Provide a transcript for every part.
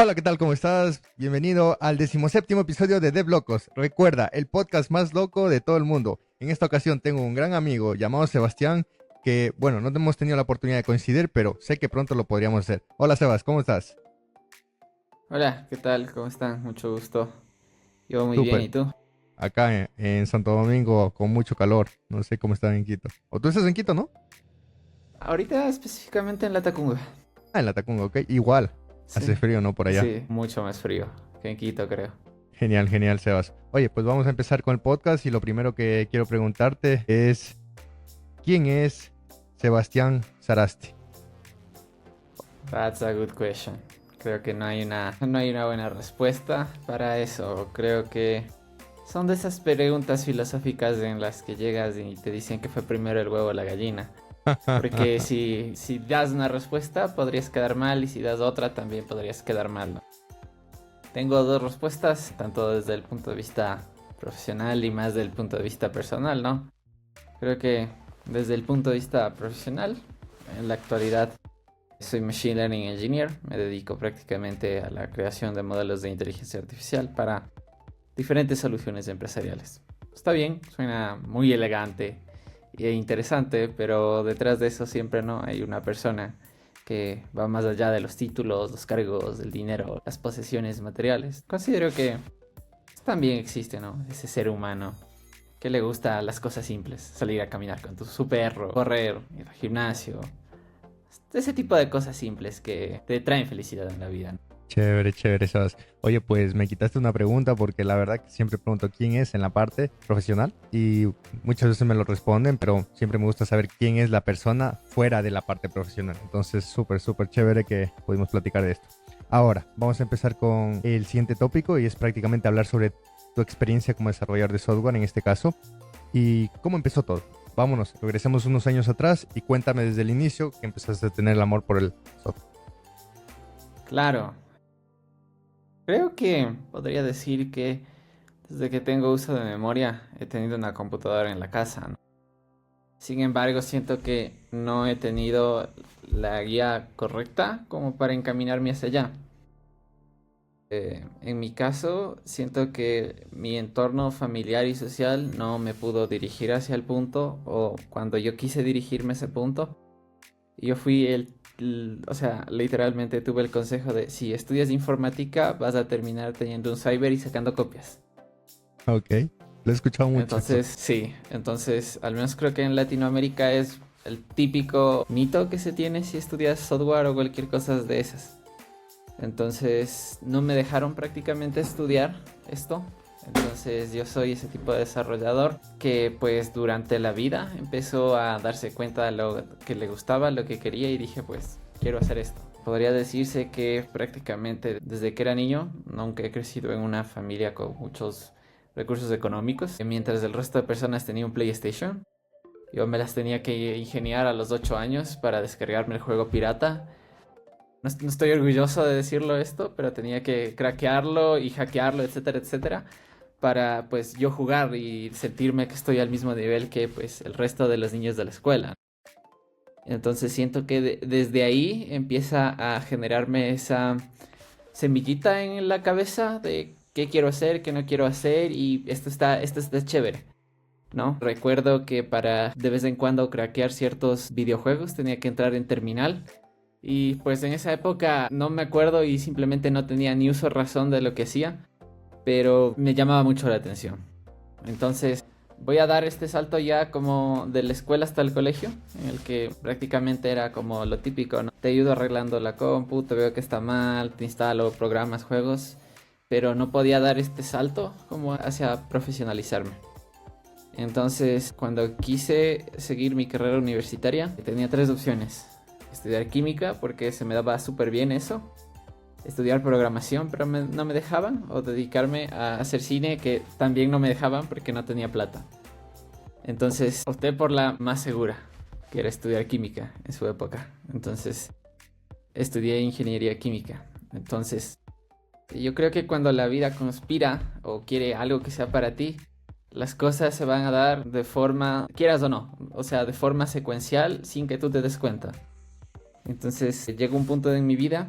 Hola, ¿qué tal? ¿Cómo estás? Bienvenido al 17º episodio de Dev Locos. Recuerda, el podcast más loco de todo el mundo. En esta ocasión tengo un gran amigo llamado Sebastián, que, bueno, no hemos tenido la oportunidad de coincidir, pero sé que pronto lo podríamos hacer. Hola, Sebas, ¿cómo estás? Hola, ¿qué tal? ¿Cómo están? Mucho gusto. Yo muy bien, Súper. ¿y tú? Acá en Santo Domingo con mucho calor. No sé cómo está en Quito. ¿O tú estás en Quito, no? Ahorita específicamente en la Tacunga. Ah, en la Tacunga, ok. Igual. Sí, Hace frío, ¿no? Por allá. sí, mucho más frío que en Quito, creo. Genial, genial, Sebas. Oye, pues vamos a empezar con el podcast y lo primero que quiero preguntarte es, ¿quién es Sebastián Sarasti? That's a good question. Creo que no hay una buena respuesta para eso. Creo que son de esas preguntas filosóficas en las que llegas y te dicen que fue primero el huevo o la gallina. Porque si das una respuesta podrías quedar mal y si das otra también podrías quedar mal, ¿no? Tengo dos respuestas, tanto desde el punto de vista profesional y más del punto de vista personal, ¿no? Creo que desde el punto de vista profesional, en la actualidad soy Machine Learning Engineer, me dedico prácticamente a la creación de modelos de inteligencia artificial para diferentes soluciones empresariales. Está bien, suena muy elegante e interesante, pero detrás de eso siempre no hay una persona que va más allá de los títulos, los cargos, el dinero, las posesiones materiales. Considero que también existe, ¿no? Ese ser humano que le gusta las cosas simples, salir a caminar con su perro, correr, ir al gimnasio, ese tipo de cosas simples que te traen felicidad en la vida, ¿no? Chévere, chévere, Sebas. Oye, pues me quitaste una pregunta porque la verdad que siempre pregunto quién es en la parte profesional y muchas veces me lo responden, pero siempre me gusta saber quién es la persona fuera de la parte profesional. Entonces, súper, súper chévere que pudimos platicar de esto. Ahora, vamos a empezar con el siguiente tópico y es prácticamente hablar sobre tu experiencia como desarrollador de software en este caso y cómo empezó todo. Vámonos, regresemos unos años atrás y cuéntame desde el inicio que empezaste a tener el amor por el software. Claro, creo que podría decir que desde que tengo uso de memoria he tenido una computadora en la casa, ¿no? Sin embargo, siento que no he tenido la guía correcta como para encaminarme hacia allá. En mi caso, siento que mi entorno familiar y social no me pudo dirigir hacia el punto, o cuando yo quise dirigirme a ese punto, yo fui o sea, literalmente tuve el consejo de si estudias informática vas a terminar teniendo un cyber y sacando copias. Ok, lo he escuchado mucho esto. Entonces, sí, entonces al menos creo que en Latinoamérica es el típico mito que se tiene si estudias software o cualquier cosa de esas. Entonces no me dejaron prácticamente estudiar esto. Entonces yo soy ese tipo de desarrollador que pues durante la vida empezó a darse cuenta de lo que le gustaba, lo que quería y dije pues quiero hacer esto. Podría decirse que prácticamente desde que era niño nunca he crecido en una familia con muchos recursos económicos. Mientras el resto de personas tenía un PlayStation, yo me las tenía que ingeniar a los 8 años para descargarme el juego pirata. No estoy orgulloso de decirlo esto, pero tenía que craquearlo y hackearlo, etcétera, etcétera, para pues yo jugar y sentirme que estoy al mismo nivel que pues el resto de los niños de la escuela. Entonces siento que desde ahí empieza a generarme esa semillita en la cabeza de qué quiero hacer, qué no quiero hacer y esto está chévere, ¿no? Recuerdo que para de vez en cuando craquear ciertos videojuegos tenía que entrar en terminal y pues en esa época no me acuerdo y simplemente no tenía ni uso o razón de lo que hacía, pero me llamaba mucho la atención. Entonces voy a dar este salto ya como de la escuela hasta el colegio, en el que prácticamente era como lo típico, ¿no? Te ayudo arreglando la compu, te veo que está mal, te instalo programas, juegos, pero no podía dar este salto como hacia profesionalizarme. Entonces, cuando quise seguir mi carrera universitaria, tenía tres opciones. Estudiar química, porque se me daba súper bien eso. Estudiar programación, pero no me dejaban. O dedicarme a hacer cine, que también no me dejaban porque no tenía plata. Entonces, opté por la más segura, que era estudiar química en su época. Entonces, estudié ingeniería química. Entonces, yo creo que cuando la vida conspira o quiere algo que sea para ti, las cosas se van a dar de forma, quieras o no, o sea, de forma secuencial sin que tú te des cuenta. Entonces llegó un punto en mi vida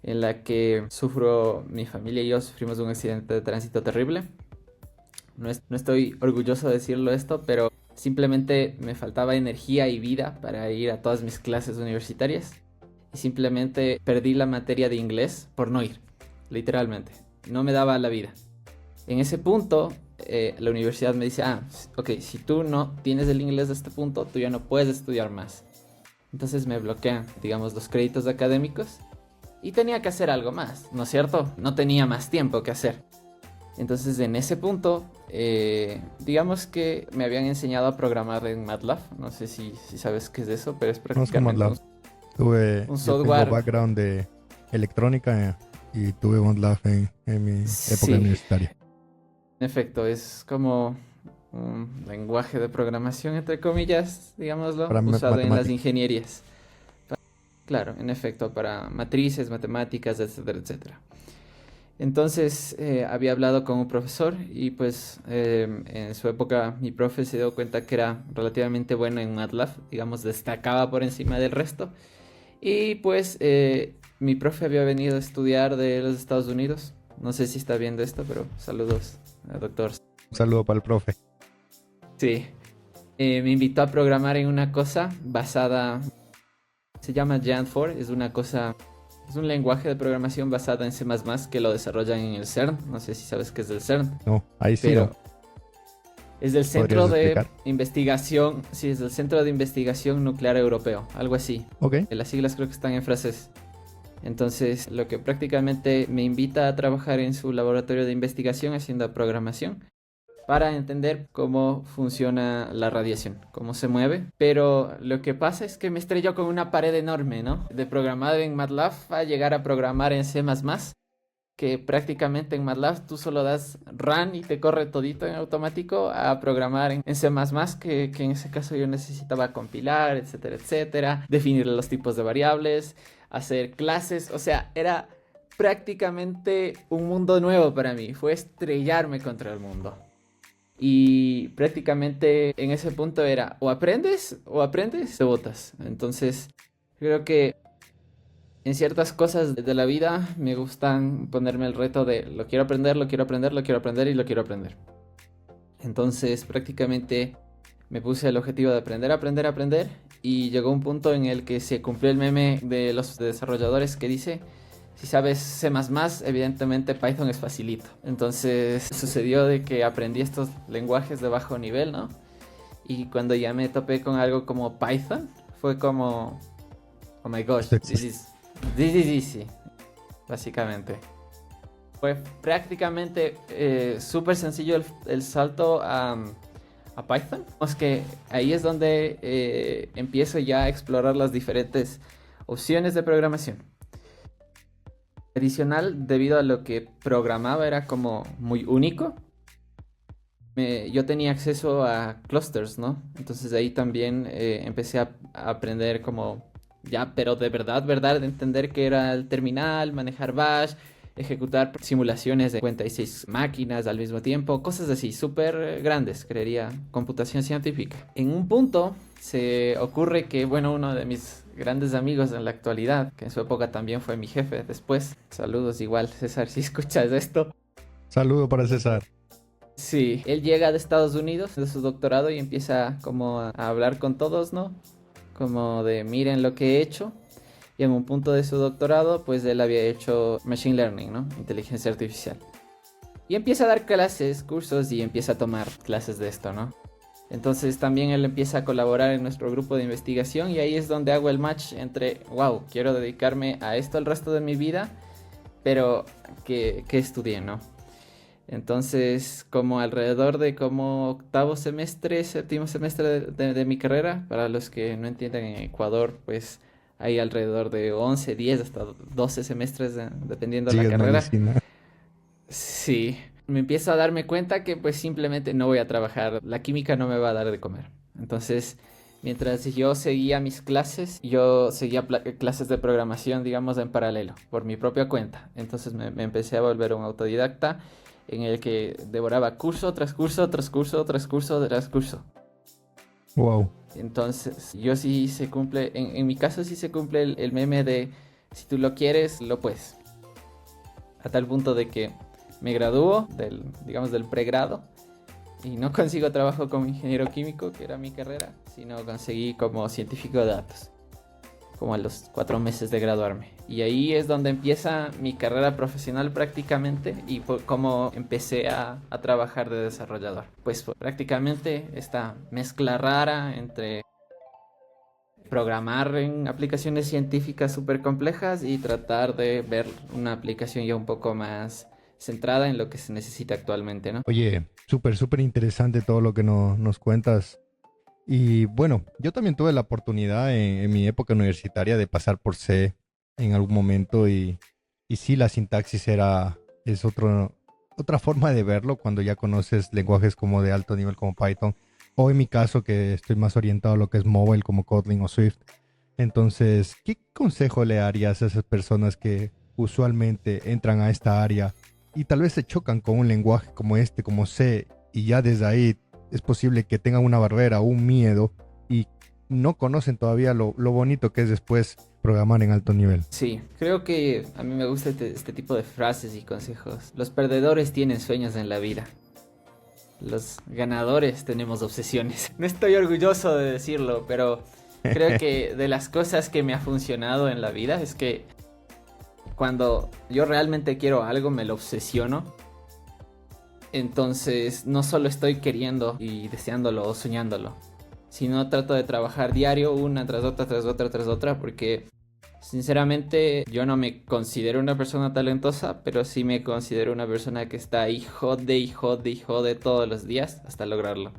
en la que mi familia y yo sufrimos un accidente de tránsito terrible. No estoy orgulloso de decirlo esto, pero simplemente me faltaba energía y vida para ir a todas mis clases universitarias. Y simplemente perdí la materia de inglés por no ir, literalmente. No me daba la vida. En ese punto, la universidad me dice, ok, si tú no tienes el inglés de este punto, tú ya no puedes estudiar más. Entonces me bloquean, digamos, los créditos académicos y tenía que hacer algo más, ¿no es cierto? No tenía más tiempo que hacer. Entonces en ese punto, digamos que me habían enseñado a programar en MATLAB. No sé si sabes qué es eso, pero es Conozco prácticamente MATLAB. Yo tengo software. background de electrónica y tuve MATLAB en mi época Sí, universitaria. en efecto, es como un lenguaje de programación, entre comillas, digámoslo, Para usado en las matemáticas. ingenierías. Claro, en efecto, para matrices, matemáticas, etcétera, etcétera. Entonces había hablado con un profesor y pues en su época mi profe se dio cuenta que era relativamente bueno en MATLAB, digamos, destacaba por encima del resto. Y pues mi profe había venido a estudiar de los Estados Unidos. No sé si está viendo esto, pero saludos, doctor. Un saludo para el profe. Sí, me invitó a programar en una cosa basada, se llama Jan4, es un lenguaje de programación basada en C++ que lo desarrollan en el CERN. No sé si sabes qué es el CERN, No, ahí sí pero no. es del ¿Podrías Centro de explicar? Investigación, sí, es del Centro de Investigación Nuclear Europeo, algo así. Ok. Las siglas creo que están en francés. Entonces, lo que prácticamente me invita a trabajar en su laboratorio de investigación haciendo programación para entender cómo funciona la radiación, cómo se mueve. Pero lo que pasa es que me estrelló con una pared enorme, ¿no? De programar en MATLAB a llegar a programar en C++, que prácticamente en MATLAB tú solo das run y te corre todito en automático, a programar en C++, que en ese caso yo necesitaba compilar, etcétera, etcétera, definir los tipos de variables, hacer clases, o sea, era prácticamente un mundo nuevo para mí, fue estrellarme contra el mundo. Y prácticamente en ese punto era o aprendes, te botas. Entonces, creo que en ciertas cosas de la vida me gustan ponerme el reto de lo quiero aprender, lo quiero aprender, lo quiero aprender y lo quiero aprender. Entonces prácticamente me puse el objetivo de aprender, aprender, aprender y llegó un punto en el que se cumplió el meme de los desarrolladores que dice, si sabes C++, evidentemente Python es facilito. Entonces sucedió de que aprendí estos lenguajes de bajo nivel, ¿no? Y cuando ya me topé con algo como Python, fue como, oh my gosh, this is easy, básicamente. Fue prácticamente súper sencillo el salto a Python. Es que ahí es donde empiezo ya a explorar las diferentes opciones de programación. Adicional, debido a lo que programaba era como muy único, yo tenía acceso a clusters, ¿no? Entonces ahí también empecé a aprender como ya, pero de verdad, de entender qué era el terminal, manejar bash, ejecutar simulaciones de 56 máquinas al mismo tiempo, cosas así, súper grandes, creería, computación científica. En un punto se ocurre que, bueno, uno de mis grandes amigos en la actualidad, que en su época también fue mi jefe después, saludos igual, César, si escuchas esto. Saludo para César. Sí, él llega de Estados Unidos, de su doctorado, y empieza como a hablar con todos, ¿no? Como de miren lo que he hecho. Y en un punto de su doctorado, pues él había hecho Machine Learning, ¿no? Inteligencia artificial. Y empieza a dar clases, cursos y empieza a tomar clases de esto, ¿no? Entonces también él empieza a colaborar en nuestro grupo de investigación y ahí es donde hago el match entre, wow, quiero dedicarme a esto el resto de mi vida, pero ¿qué estudié, no? Entonces, como alrededor de como octavo semestre, séptimo semestre de mi carrera, para los que no entienden, en Ecuador, pues hay alrededor de 11, 10 hasta 12 semestres, dependiendo de Sí, la es carrera. medicina. Sí, me empiezo a darme cuenta que pues simplemente no voy a trabajar, la química no me va a dar de comer. Entonces, mientras yo seguía mis clases, yo seguía clases de programación, digamos, en paralelo, por mi propia cuenta. Entonces me empecé a volver un autodidacta en el que devoraba curso tras curso, tras curso, tras curso, tras curso. Wow. Entonces, yo sí se cumple, en mi caso sí se cumple el meme de Si tú lo quieres, lo puedes. A tal punto de que me gradúo del pregrado y no consigo trabajo como ingeniero químico, que era mi carrera, sino conseguí como científico de datos, como a los 4 meses de graduarme. Y ahí es donde empieza mi carrera profesional prácticamente y cómo empecé a trabajar de desarrollador. Pues prácticamente esta mezcla rara entre programar en aplicaciones científicas súper complejas y tratar de ver una aplicación ya un poco más centrada en lo que se necesita actualmente, ¿no? Oye, súper interesante todo lo que nos cuentas. Y bueno, yo también tuve la oportunidad en mi época universitaria de pasar por C en algún momento y sí, la sintaxis es otra forma de verlo cuando ya conoces lenguajes como de alto nivel como Python, o en mi caso que estoy más orientado a lo que es mobile como Kotlin o Swift. Entonces, ¿qué consejo le darías a esas personas que usualmente entran a esta área y tal vez se chocan con un lenguaje como este, como C, y ya desde ahí es posible que tengan una barrera o un miedo y no conocen todavía lo bonito que es después programar en alto nivel? Sí, creo que a mí me gusta este tipo de frases y consejos. Los perdedores tienen sueños en la vida. Los ganadores tenemos obsesiones. No estoy orgulloso de decirlo, pero creo que de las cosas que me ha funcionado en la vida es que cuando yo realmente quiero algo me lo obsesiono. Entonces no solo estoy queriendo y deseándolo o soñándolo, sino trato de trabajar diario una tras otra, tras otra, tras otra, porque sinceramente yo no me considero una persona talentosa, pero sí me considero una persona que está ahí jode y jode y jode todos los días hasta lograrlo.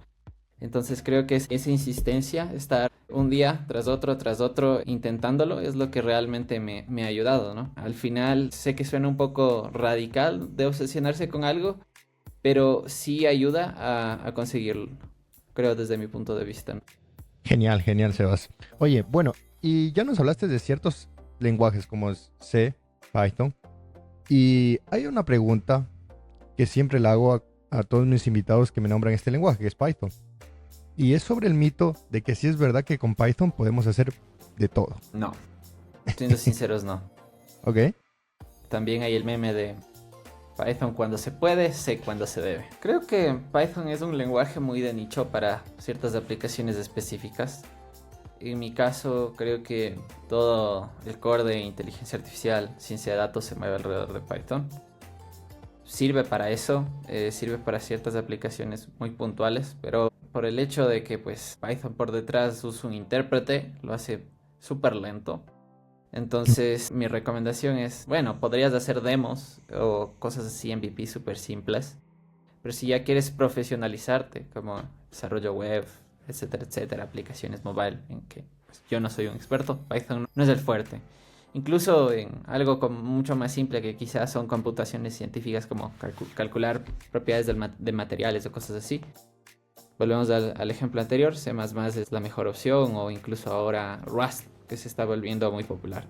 Entonces creo que esa insistencia, estar un día tras otro intentándolo, es lo que realmente me ha ayudado, ¿no? Al final sé que suena un poco radical de obsesionarse con algo, pero sí ayuda a conseguirlo, creo desde mi punto de vista, ¿no? Genial, Sebas. Oye, bueno, y ya nos hablaste de ciertos lenguajes como es C, Python, y hay una pregunta que siempre la hago a todos mis invitados que me nombran este lenguaje, que es Python. Y es sobre el mito de que sí es verdad que con Python podemos hacer de todo. No, siendo sinceros, no. ¿Ok? También hay el meme de Python cuando se puede, C cuando se debe. Creo que Python es un lenguaje muy de nicho para ciertas aplicaciones específicas. En mi caso, creo que todo el core de inteligencia artificial, ciencia de datos se mueve alrededor de Python. Sirve para eso, sirve para ciertas aplicaciones muy puntuales, pero por el hecho de que pues Python por detrás usa un intérprete, lo hace súper lento. Entonces mi recomendación es, bueno, podrías hacer demos o cosas así MVP súper simples, pero si ya quieres profesionalizarte como desarrollo web, etcétera, etcétera, aplicaciones mobile, en que pues, yo no soy un experto, Python no es el fuerte. Incluso en algo como mucho más simple que quizás son computaciones científicas como calcular propiedades de materiales o cosas así. Volvemos al ejemplo anterior, C++ es la mejor opción o incluso ahora Rust, que se está volviendo muy popular.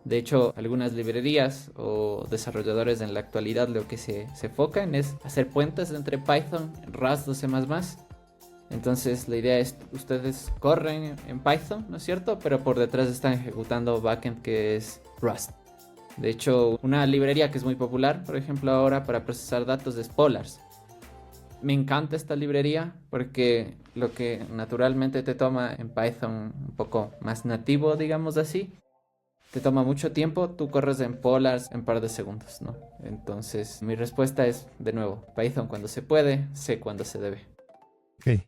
De hecho, algunas librerías o desarrolladores en la actualidad lo que se enfocan es hacer puentes entre Python, Rust o C++. Entonces la idea es, ustedes corren en Python, ¿no es cierto? Pero por detrás están ejecutando backend que es Rust. De hecho, una librería que es muy popular, por ejemplo ahora para procesar datos es Polars. Me encanta esta librería porque lo que naturalmente te toma en Python un poco más nativo, digamos así, te toma mucho tiempo, tú corres en Polars en un par de segundos, ¿no? Entonces mi respuesta es, de nuevo, Python cuando se puede, C cuando se debe. Ok.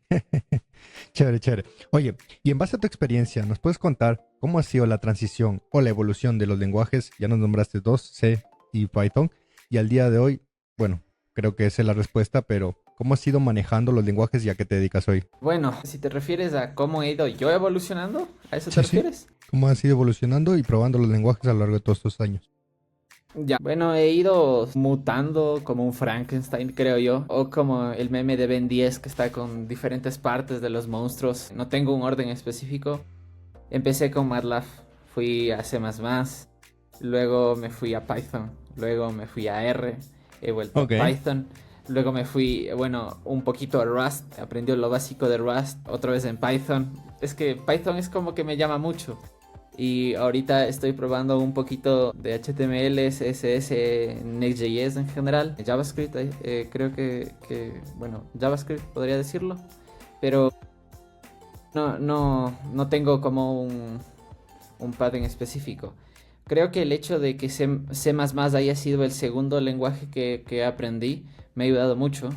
Chévere. Oye, y en base a tu experiencia, ¿nos puedes contar cómo ha sido la transición o la evolución de los lenguajes? Ya nos nombraste dos, C y Python, y al día de hoy, bueno, creo que esa es la respuesta, pero ¿cómo has ido manejando los lenguajes y a qué te dedicas hoy? Bueno, si te refieres a cómo he ido yo evolucionando, ¿a eso te Sí. refieres? ¿Cómo has ido evolucionando y probando los lenguajes a lo largo de todos estos años? Ya, bueno, he ido mutando como un Frankenstein, creo yo, o como el meme de Ben 10 que está con diferentes partes de los monstruos. No tengo un orden específico. Empecé con MATLAB, fui a C++, luego me fui a Python, luego me fui a R, he vuelto a Ok. Python, luego me fui, bueno, un poquito a Rust, aprendí lo básico de Rust, otra vez en Python. Es que Python es como que me llama mucho. Y ahorita estoy probando un poquito de HTML, CSS, Next.js en general, JavaScript, creo bueno, JavaScript podría decirlo, pero no tengo como un pattern específico. Creo que el hecho de que C++ haya sido el segundo lenguaje que aprendí me ha ayudado mucho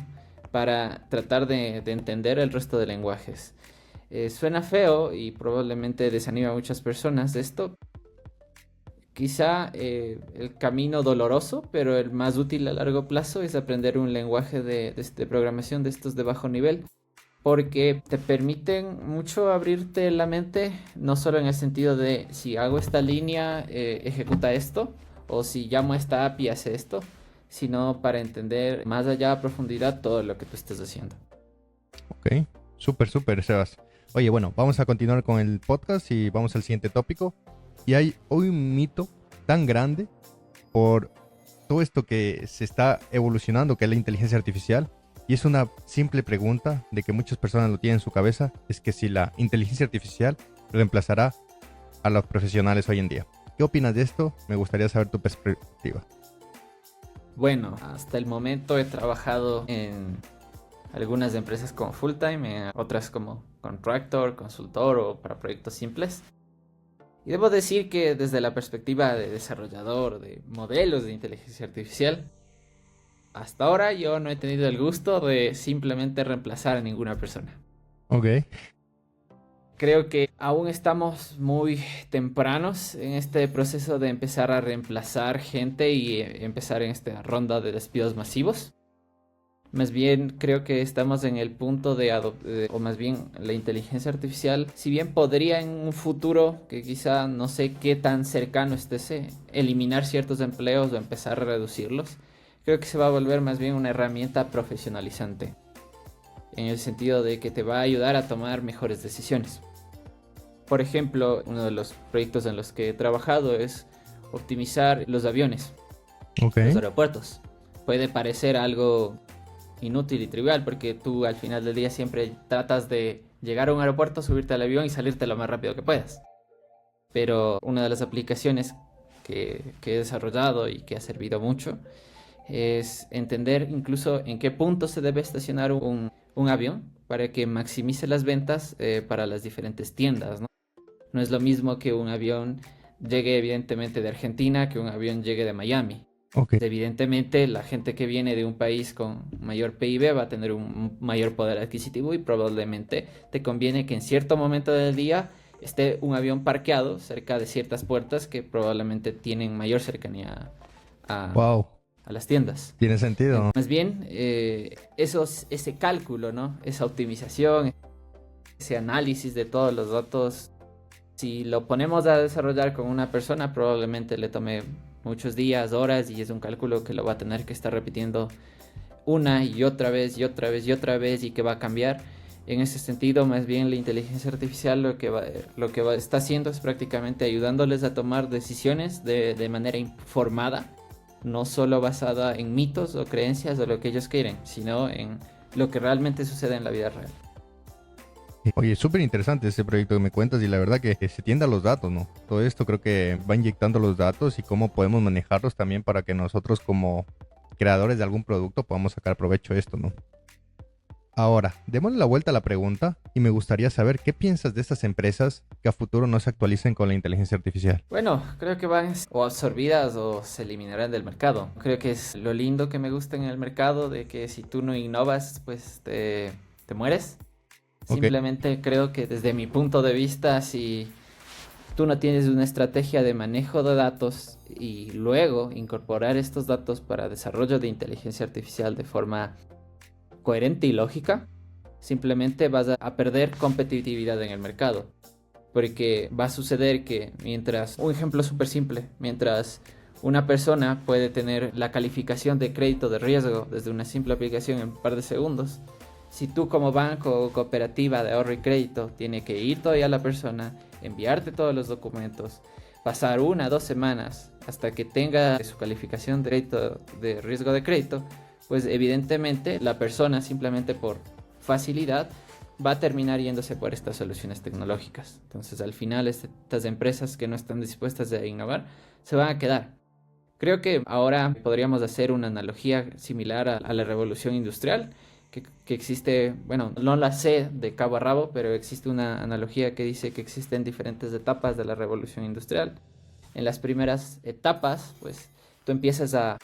para tratar de entender el resto de lenguajes. Suena feo y probablemente desanima a muchas personas de esto. Quizá el camino doloroso, pero el más útil a largo plazo es aprender un lenguaje de programación de estos de bajo nivel, porque te permiten mucho abrirte la mente, no solo en el sentido de si hago esta línea, ejecuta esto, o si llamo a esta API, hace esto, sino para entender más allá a profundidad todo lo que tú estés haciendo. Ok, súper, Sebas. Oye, bueno, vamos a continuar con el podcast y vamos al siguiente tópico. Y hay hoy un mito tan grande por todo esto que se está evolucionando, que es la inteligencia artificial. Y es una simple pregunta de que muchas personas lo tienen en su cabeza, es que si la inteligencia artificial reemplazará a los profesionales hoy en día. ¿Qué opinas de esto? Me gustaría saber tu perspectiva. Bueno, hasta el momento he trabajado en algunas empresas como full time, otras como contractor, consultor o para proyectos simples. Y debo decir que desde la perspectiva de desarrollador de modelos de inteligencia artificial, hasta ahora yo no he tenido el gusto de simplemente reemplazar a ninguna persona. Ok. Creo que aún estamos muy tempranos en este proceso de empezar a reemplazar gente y empezar en esta ronda de despidos masivos. Más bien creo que estamos en el punto o más bien la inteligencia artificial, si bien podría en un futuro, que quizá no sé qué tan cercano esté, eliminar ciertos empleos o empezar a reducirlos, creo que se va a volver más bien una herramienta profesionalizante, en el sentido de que te va a ayudar a tomar mejores decisiones. Por ejemplo, uno de los proyectos en los que he trabajado es optimizar los aviones, los aeropuertos. Puede parecer algo inútil y trivial porque tú al final del día siempre tratas de llegar a un aeropuerto, subirte al avión y salirte lo más rápido que puedas. Pero una de las aplicaciones que he desarrollado y que ha servido mucho es entender incluso en qué punto se debe estacionar un avión para que maximice las ventas para las diferentes tiendas, ¿no? No es lo mismo que un avión llegue evidentemente de Argentina que un avión llegue de Miami. Okay. Evidentemente la gente que viene de un país con mayor PIB va a tener un mayor poder adquisitivo y probablemente te conviene que en cierto momento del día esté un avión parqueado cerca de ciertas puertas que probablemente tienen mayor cercanía a las tiendas. Tiene sentido. Más bien, ese cálculo, ¿no? Esa optimización, ese análisis de todos los datos, si lo ponemos a desarrollar con una persona, probablemente le tome muchos días, horas, y es un cálculo que lo va a tener que estar repitiendo una y otra vez y otra vez y otra vez y que va a cambiar. En ese sentido, más bien la inteligencia artificial lo que está haciendo es prácticamente ayudándoles a tomar decisiones de manera informada, no solo basada en mitos o creencias o lo que ellos quieren, sino en lo que realmente sucede en la vida real. Oye, súper interesante ese proyecto que me cuentas y la verdad que se tiende a los datos, ¿no? Todo esto creo que va inyectando los datos y cómo podemos manejarlos también para que nosotros como creadores de algún producto podamos sacar provecho de esto, ¿no? Ahora, démosle la vuelta a la pregunta y me gustaría saber qué piensas de estas empresas que a futuro no se actualicen con la inteligencia artificial. Bueno, creo que van o absorbidas o se eliminarán del mercado. Creo que es lo lindo que me gusta en el mercado, de que si tú no innovas, pues te mueres. Okay. Simplemente creo que desde mi punto de vista, si tú no tienes una estrategia de manejo de datos y luego incorporar estos datos para desarrollo de inteligencia artificial de forma coherente y lógica, simplemente vas a perder competitividad en el mercado. Porque va a suceder que un ejemplo súper simple, mientras una persona puede tener la calificación de crédito de riesgo desde una simple aplicación en un par de segundos, si tú como banco o cooperativa de ahorro y crédito tiene que ir todavía a la persona, enviarte todos los documentos, pasar 1 o 2 semanas hasta que tenga su calificación de riesgo de crédito, pues evidentemente la persona simplemente por facilidad va a terminar yéndose por estas soluciones tecnológicas. Entonces, al final, estas empresas que no están dispuestas a innovar se van a quedar. Creo que ahora podríamos hacer una analogía similar a la revolución industrial, que existe, bueno, no la sé de cabo a rabo, pero existe una analogía que dice que existen diferentes etapas de la revolución industrial. En las primeras etapas, pues tú empiezas a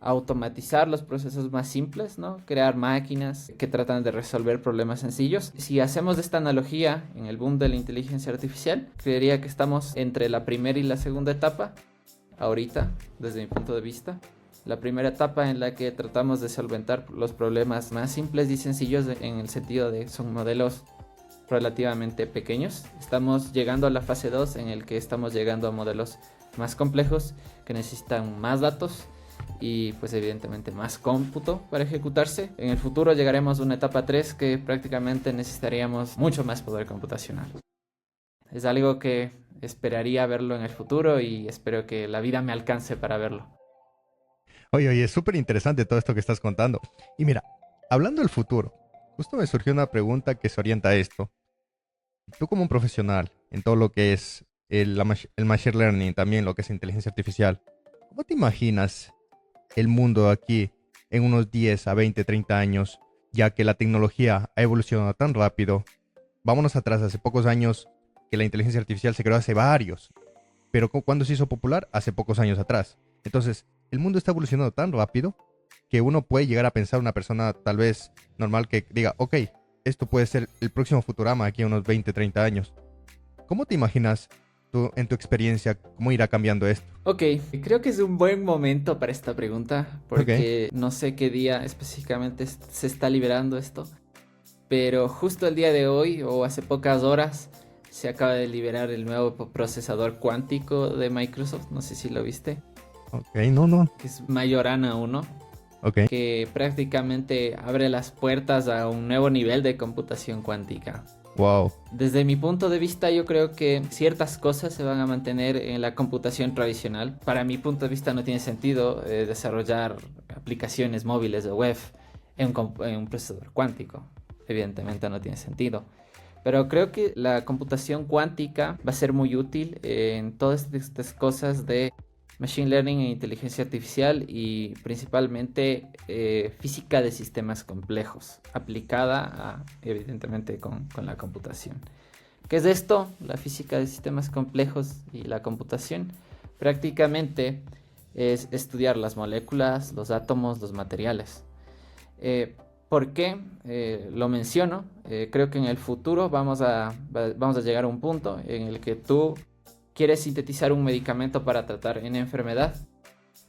automatizar los procesos más simples, ¿no? Crear máquinas que tratan de resolver problemas sencillos. Si hacemos esta analogía en el boom de la inteligencia artificial, creería que estamos entre la primera y la segunda etapa, ahorita, desde mi punto de vista. La primera etapa en la que tratamos de solventar los problemas más simples y sencillos en el sentido de son modelos relativamente pequeños. Estamos llegando a la fase 2 en el que estamos llegando a modelos más complejos que necesitan más datos y pues evidentemente más cómputo para ejecutarse. En el futuro llegaremos a una etapa 3 que prácticamente necesitaríamos mucho más poder computacional. Es algo que esperaría verlo en el futuro y espero que la vida me alcance para verlo. Oye, es súper interesante todo esto que estás contando. Y mira, hablando del futuro, justo me surgió una pregunta que se orienta a esto. Tú como un profesional en todo lo que es el machine learning, también lo que es inteligencia artificial, ¿cómo te imaginas el mundo aquí en unos 10 a 20, 30 años, ya que la tecnología ha evolucionado tan rápido? Vámonos atrás, hace pocos años que la inteligencia artificial se creó hace varios, pero ¿cuándo se hizo popular? Hace pocos años atrás. Entonces, el mundo está evolucionando tan rápido que uno puede llegar a pensar, una persona tal vez normal que diga, ok, esto puede ser el próximo Futurama aquí a unos 20, 30 años. ¿Cómo te imaginas tú, en tu experiencia, cómo irá cambiando esto? Ok, creo que es un buen momento para esta pregunta Ok. porque no sé qué día específicamente se está liberando esto, pero justo el día de hoy o hace pocas horas se acaba de liberar el nuevo procesador cuántico de Microsoft, no sé si lo viste, Ok, no, no. que es Majorana 1, Ok. que prácticamente abre las puertas a un nuevo nivel de computación cuántica. Wow. Desde mi punto de vista, yo creo que ciertas cosas se van a mantener en la computación tradicional. Para mi punto de vista no tiene sentido desarrollar aplicaciones móviles o web en un procesador cuántico. Evidentemente no tiene sentido. Pero creo que la computación cuántica va a ser muy útil en todas estas cosas de machine learning e inteligencia artificial y principalmente física de sistemas complejos, aplicada evidentemente con la computación. ¿Qué es esto? La física de sistemas complejos y la computación prácticamente es estudiar las moléculas, los átomos, los materiales. ¿Por qué lo menciono? Creo que en el futuro vamos a llegar a un punto en el que tú quieres sintetizar un medicamento para tratar una enfermedad.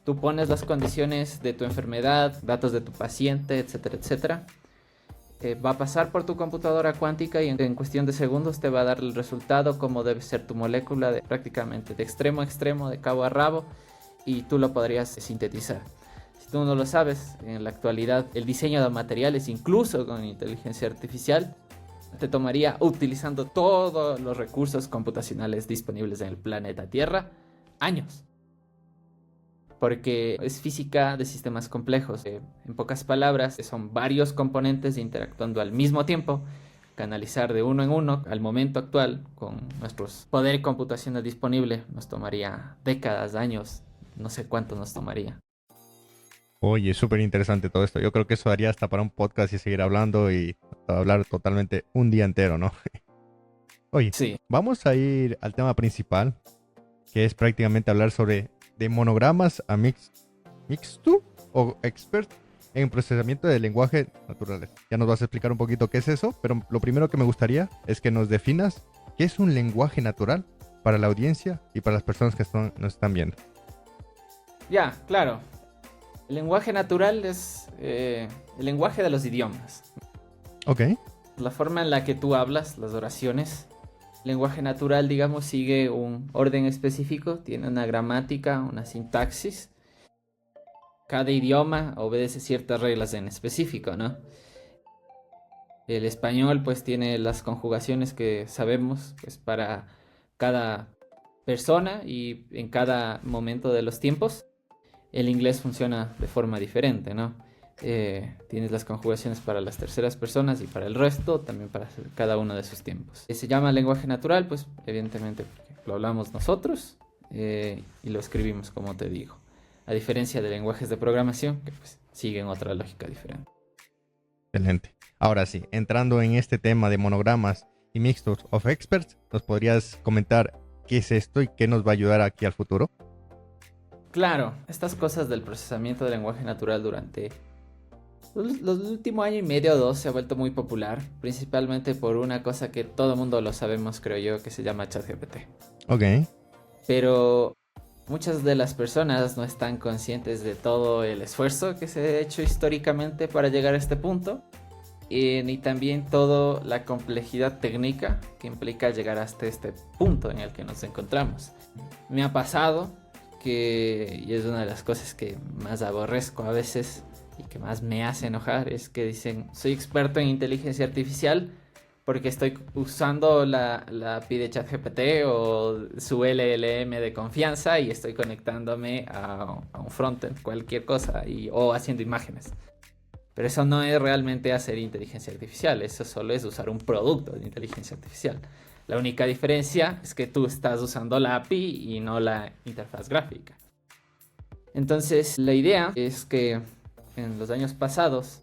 Tú pones las condiciones de tu enfermedad, datos de tu paciente, etcétera, etcétera. Va a pasar por tu computadora cuántica y en cuestión de segundos te va a dar el resultado, como debe ser tu molécula prácticamente de extremo a extremo, de cabo a rabo, y tú lo podrías sintetizar. Si tú no lo sabes, en la actualidad el diseño de materiales, incluso con inteligencia artificial, te tomaría, utilizando todos los recursos computacionales disponibles en el planeta Tierra, años. Porque es física de sistemas complejos. En pocas palabras, son varios componentes interactuando al mismo tiempo. Canalizar de uno en uno al momento actual, con nuestro poder computacional disponible, nos tomaría décadas, años, no sé cuánto nos tomaría. Oye, súper interesante todo esto. Yo creo que eso daría hasta para un podcast y seguir hablando y hablar totalmente un día entero, ¿no? Oye, Sí, vamos a ir al tema principal, que es prácticamente hablar sobre de monogramas a mixture o expert en procesamiento de lenguaje naturales. Ya nos vas a explicar un poquito qué es eso, pero lo primero que me gustaría es que nos definas qué es un lenguaje natural para la audiencia y para las personas que nos están viendo. ya, claro. El lenguaje natural es el lenguaje de los idiomas. Ok. La forma en la que tú hablas, las oraciones. El lenguaje natural, digamos, sigue un orden específico, tiene una gramática, una sintaxis. Cada idioma obedece ciertas reglas en específico, ¿no? El español, pues, tiene las conjugaciones que sabemos, pues, para cada persona y en cada momento de los tiempos. El inglés funciona de forma diferente, ¿no? Tienes las conjugaciones para las terceras personas y para el resto, también para cada uno de sus tiempos. Se llama lenguaje natural, pues evidentemente porque lo hablamos nosotros y lo escribimos, como te digo. A diferencia de lenguajes de programación, que pues siguen otra lógica diferente. Excelente. Ahora sí, entrando en este tema de monogramas y mixtures of experts, ¿nos podrías comentar qué es esto y qué nos va a ayudar aquí al futuro? Claro, estas cosas del procesamiento del lenguaje natural durante los últimos año y medio o dos se ha vuelto muy popular, principalmente por una cosa que todo el mundo lo sabemos, creo yo, que se llama ChatGPT. Ok. Pero muchas de las personas no están conscientes de todo el esfuerzo que se ha hecho históricamente para llegar a este punto, ni también toda la complejidad técnica que implica llegar hasta este punto en el que nos encontramos. Me ha pasado que, y es una de las cosas que más aborrezco a veces y que más me hace enojar, es que dicen, soy experto en inteligencia artificial porque estoy usando la API de ChatGPT o su LLM de confianza y estoy conectándome a un frontend, cualquier cosa, o haciendo imágenes. Pero eso no es realmente hacer inteligencia artificial, eso solo es usar un producto de inteligencia artificial. La única diferencia es que tú estás usando la API y no la interfaz gráfica. Entonces, la idea es que en los años pasados,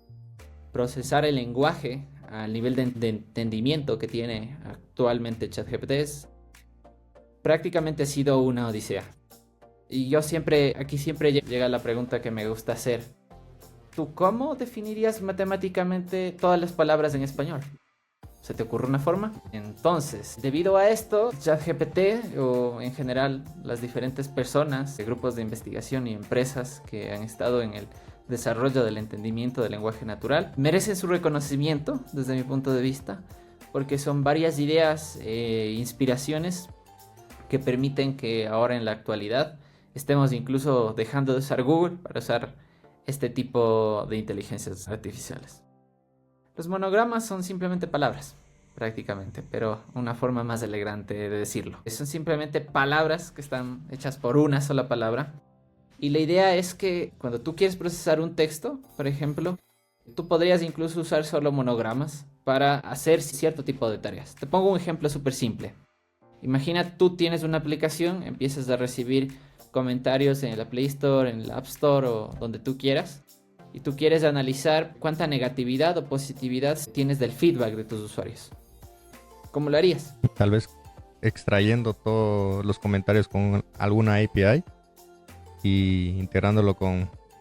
procesar el lenguaje al nivel de entendimiento que tiene actualmente ChatGPT prácticamente ha sido una odisea. Y yo aquí siempre llega la pregunta que me gusta hacer. ¿Tú cómo definirías matemáticamente todas las palabras en español? ¿Se te ocurre una forma? Entonces, debido a esto, ChatGPT o en general las diferentes personas, grupos de investigación y empresas que han estado en el desarrollo del entendimiento del lenguaje natural merecen su reconocimiento desde mi punto de vista, porque son varias ideas e inspiraciones que permiten que ahora en la actualidad estemos incluso dejando de usar Google para usar este tipo de inteligencias artificiales. Los monogramas son simplemente palabras, prácticamente, pero una forma más elegante de decirlo. Son simplemente palabras que están hechas por una sola palabra. Y la idea es que cuando tú quieres procesar un texto, por ejemplo, tú podrías incluso usar solo monogramas para hacer cierto tipo de tareas. Te pongo un ejemplo súper simple. Imagina tú tienes una aplicación, empiezas a recibir comentarios en la Play Store, en el App Store o donde tú quieras. Y tú quieres analizar cuánta negatividad o positividad tienes del feedback de tus usuarios. ¿Cómo lo harías? Tal vez extrayendo todos los comentarios con alguna API y integrándolo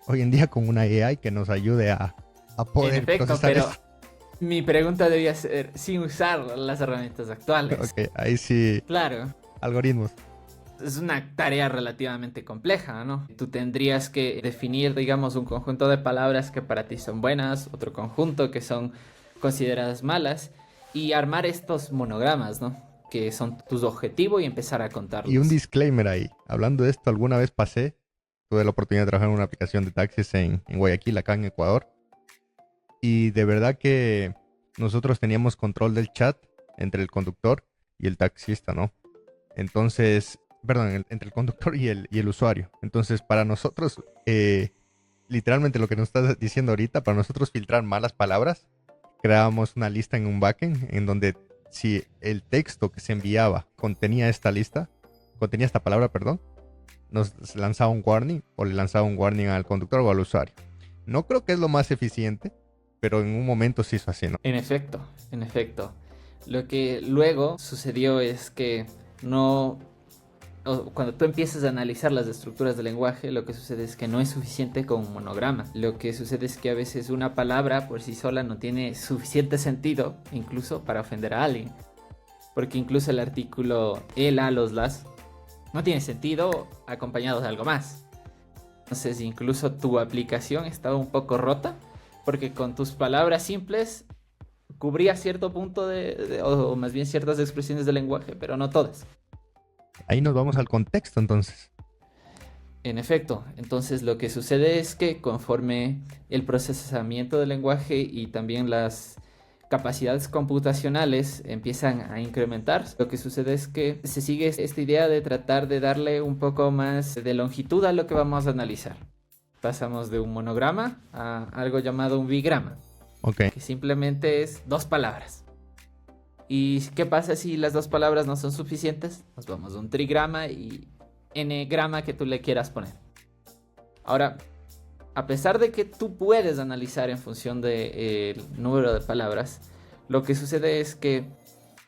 hoy en día con una AI que nos ayude a poder en efecto, procesar pero eso. mi pregunta debía ser sin usar las herramientas actuales. Ok, ahí sí. Claro. Algoritmos. Es una tarea relativamente compleja, ¿no? Tú tendrías que definir, digamos, un conjunto de palabras que para ti son buenas, otro conjunto que son consideradas malas, y armar estos monogramas, ¿no? Que son tus objetivos y empezar a contarlos. Y un disclaimer ahí. Hablando de esto, alguna vez tuve la oportunidad de trabajar en una aplicación de taxis en Guayaquil, acá en Ecuador. Y de verdad que nosotros teníamos control del chat entre el conductor y el taxista, ¿no? Entonces, perdón, entre el conductor y el usuario. Entonces, para nosotros, literalmente lo que nos estás diciendo ahorita, para nosotros filtrar malas palabras, creábamos una lista en un backend en donde si el texto que se enviaba contenía esta palabra, perdón, nos lanzaba un warning o le lanzaba un warning al conductor o al usuario. No creo que es lo más eficiente, pero en un momento se hizo así, ¿no? En efecto. Lo que luego sucedió es que cuando tú empiezas a analizar las estructuras del lenguaje, lo que sucede es que no es suficiente con un monograma. Lo que sucede es que a veces una palabra por sí sola no tiene suficiente sentido, incluso para ofender a alguien. Porque incluso el artículo el, a, los, las no tiene sentido acompañado de algo más. Entonces incluso tu aplicación estaba un poco rota porque con tus palabras simples cubría cierto punto o más bien ciertas expresiones del lenguaje, pero no todas. Ahí nos vamos al contexto entonces. En efecto, entonces lo que sucede es que conforme el procesamiento del lenguaje y también las capacidades computacionales empiezan a incrementar, lo que sucede es que se sigue esta idea de tratar de darle un poco más de longitud a lo que vamos a analizar. Pasamos de un monograma a algo llamado un bigrama, Ok. que simplemente es 2 palabras. ¿Y qué pasa si las 2 palabras no son suficientes? Nos vamos a un trigrama y n-grama que tú le quieras poner. Ahora, a pesar de que tú puedes analizar en función del número de palabras, lo que sucede es que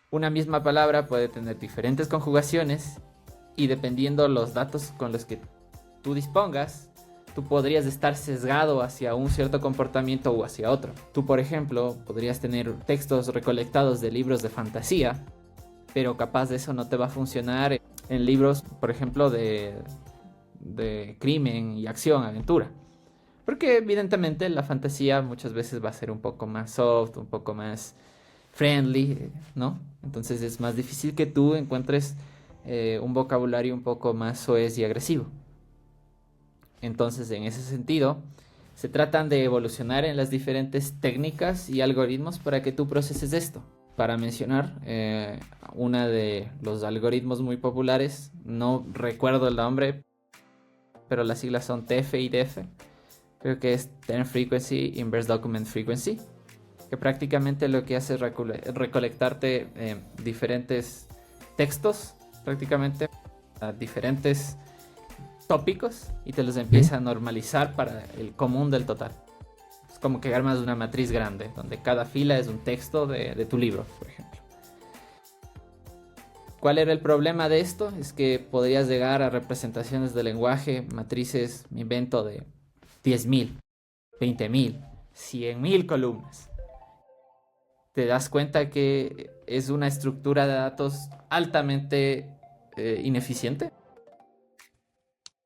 una misma palabra puede tener diferentes conjugaciones y dependiendo los datos con los que tú dispongas, tú podrías estar sesgado hacia un cierto comportamiento o hacia otro. Tú, por ejemplo, podrías tener textos recolectados de libros de fantasía, pero capaz de eso no te va a funcionar en libros, por ejemplo, de crimen y acción, aventura. Porque evidentemente la fantasía muchas veces va a ser un poco más soft, un poco más friendly, ¿no? Entonces es más difícil que tú encuentres un vocabulario un poco más soez y agresivo. Entonces, en ese sentido, se tratan de evolucionar en las diferentes técnicas y algoritmos para que tú proceses esto. Para mencionar, una de los algoritmos muy populares, no recuerdo el nombre, pero las siglas son TF y DF. Creo que es Term Frequency Inverse Document Frequency, que prácticamente lo que hace es recolectarte diferentes textos, prácticamente diferentes tópicos, y te los empieza a normalizar para el común del total. Es como que armas una matriz grande, donde cada fila es un texto de tu libro, por ejemplo. ¿Cuál era el problema de esto? Es que podrías llegar a representaciones de lenguaje, matrices, me invento, de 10.000, 20.000, 100.000 columnas. Te das cuenta que es una estructura de datos altamente ineficiente.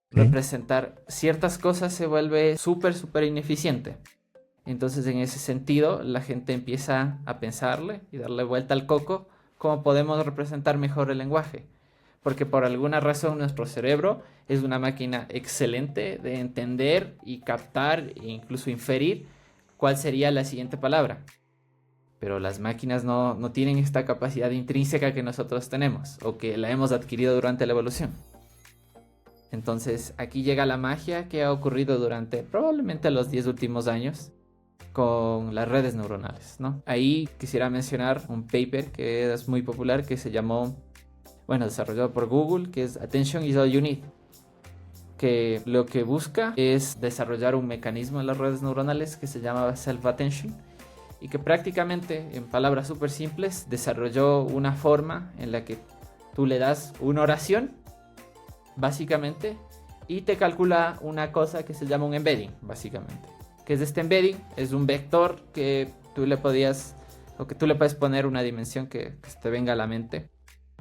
Representar ciertas cosas se vuelve súper ineficiente. Entonces, en ese sentido, la gente empieza a pensarle y darle vuelta al coco cómo podemos representar mejor el lenguaje. Porque por alguna razón nuestro cerebro es una máquina excelente de entender y captar e incluso inferir cuál sería la siguiente palabra. Pero las máquinas no tienen esta capacidad intrínseca que nosotros tenemos o que la hemos adquirido durante la evolución. Entonces aquí llega la magia que ha ocurrido durante probablemente los 10 últimos años con las redes neuronales, ¿no? Ahí quisiera mencionar un paper que es muy popular que se llamó, desarrollado por Google, que es Attention is all you need, que lo que busca es desarrollar un mecanismo en las redes neuronales que se llama self-attention y que prácticamente, en palabras súper simples, desarrolló una forma en la que tú le das una oración básicamente, y te calcula una cosa que se llama un embedding, básicamente. ¿Qué es este embedding? Es un vector que tú le puedes poner una dimensión que te venga a la mente.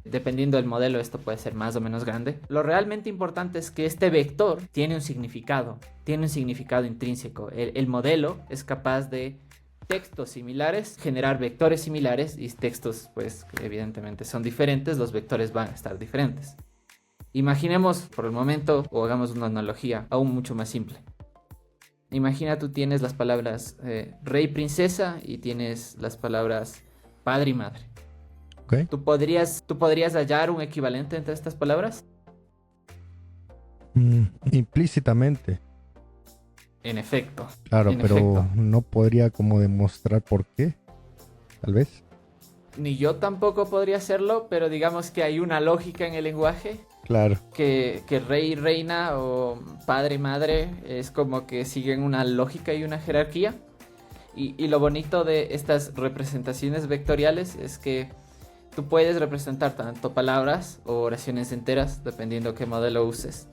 Dependiendo del modelo, esto puede ser más o menos grande. Lo realmente importante es que este vector tiene un significado intrínseco. El modelo es capaz de textos similares, generar vectores similares, y textos, pues, que evidentemente son diferentes, los vectores van a estar diferentes. Imaginemos por el momento, o hagamos una analogía aún mucho más simple. Imagina tú tienes las palabras rey, princesa, y tienes las palabras padre y madre. Okay. ¿Tú podrías hallar un equivalente entre estas palabras? Implícitamente. En efecto. Claro, pero no podría como demostrar por qué, tal vez. Ni yo tampoco podría hacerlo, pero digamos que hay una lógica en el lenguaje. Claro. Que rey y reina o padre y madre es como que siguen una lógica y una jerarquía. Y lo bonito de estas representaciones vectoriales es que tú puedes representar tanto palabras o oraciones enteras, dependiendo qué modelo uses.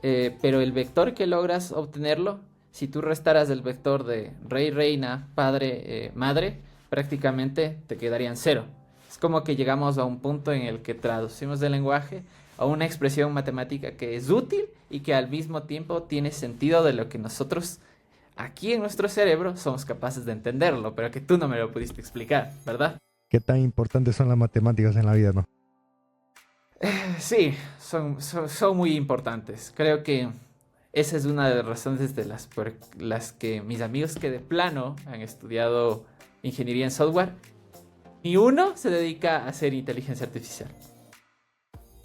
Pero el vector que logras obtenerlo, si tú restaras el vector de rey, reina, padre, madre, prácticamente te quedarían 0. Es como que llegamos a un punto en el que traducimos el lenguaje a una expresión matemática que es útil y que al mismo tiempo tiene sentido de lo que nosotros aquí en nuestro cerebro somos capaces de entenderlo, pero que tú no me lo pudiste explicar, ¿verdad? ¿Qué tan importantes son las matemáticas en la vida, no? Sí, son muy importantes. Creo que esa es una de las razones por las que mis amigos que de plano han estudiado ingeniería en software, ni uno se dedica a hacer inteligencia artificial.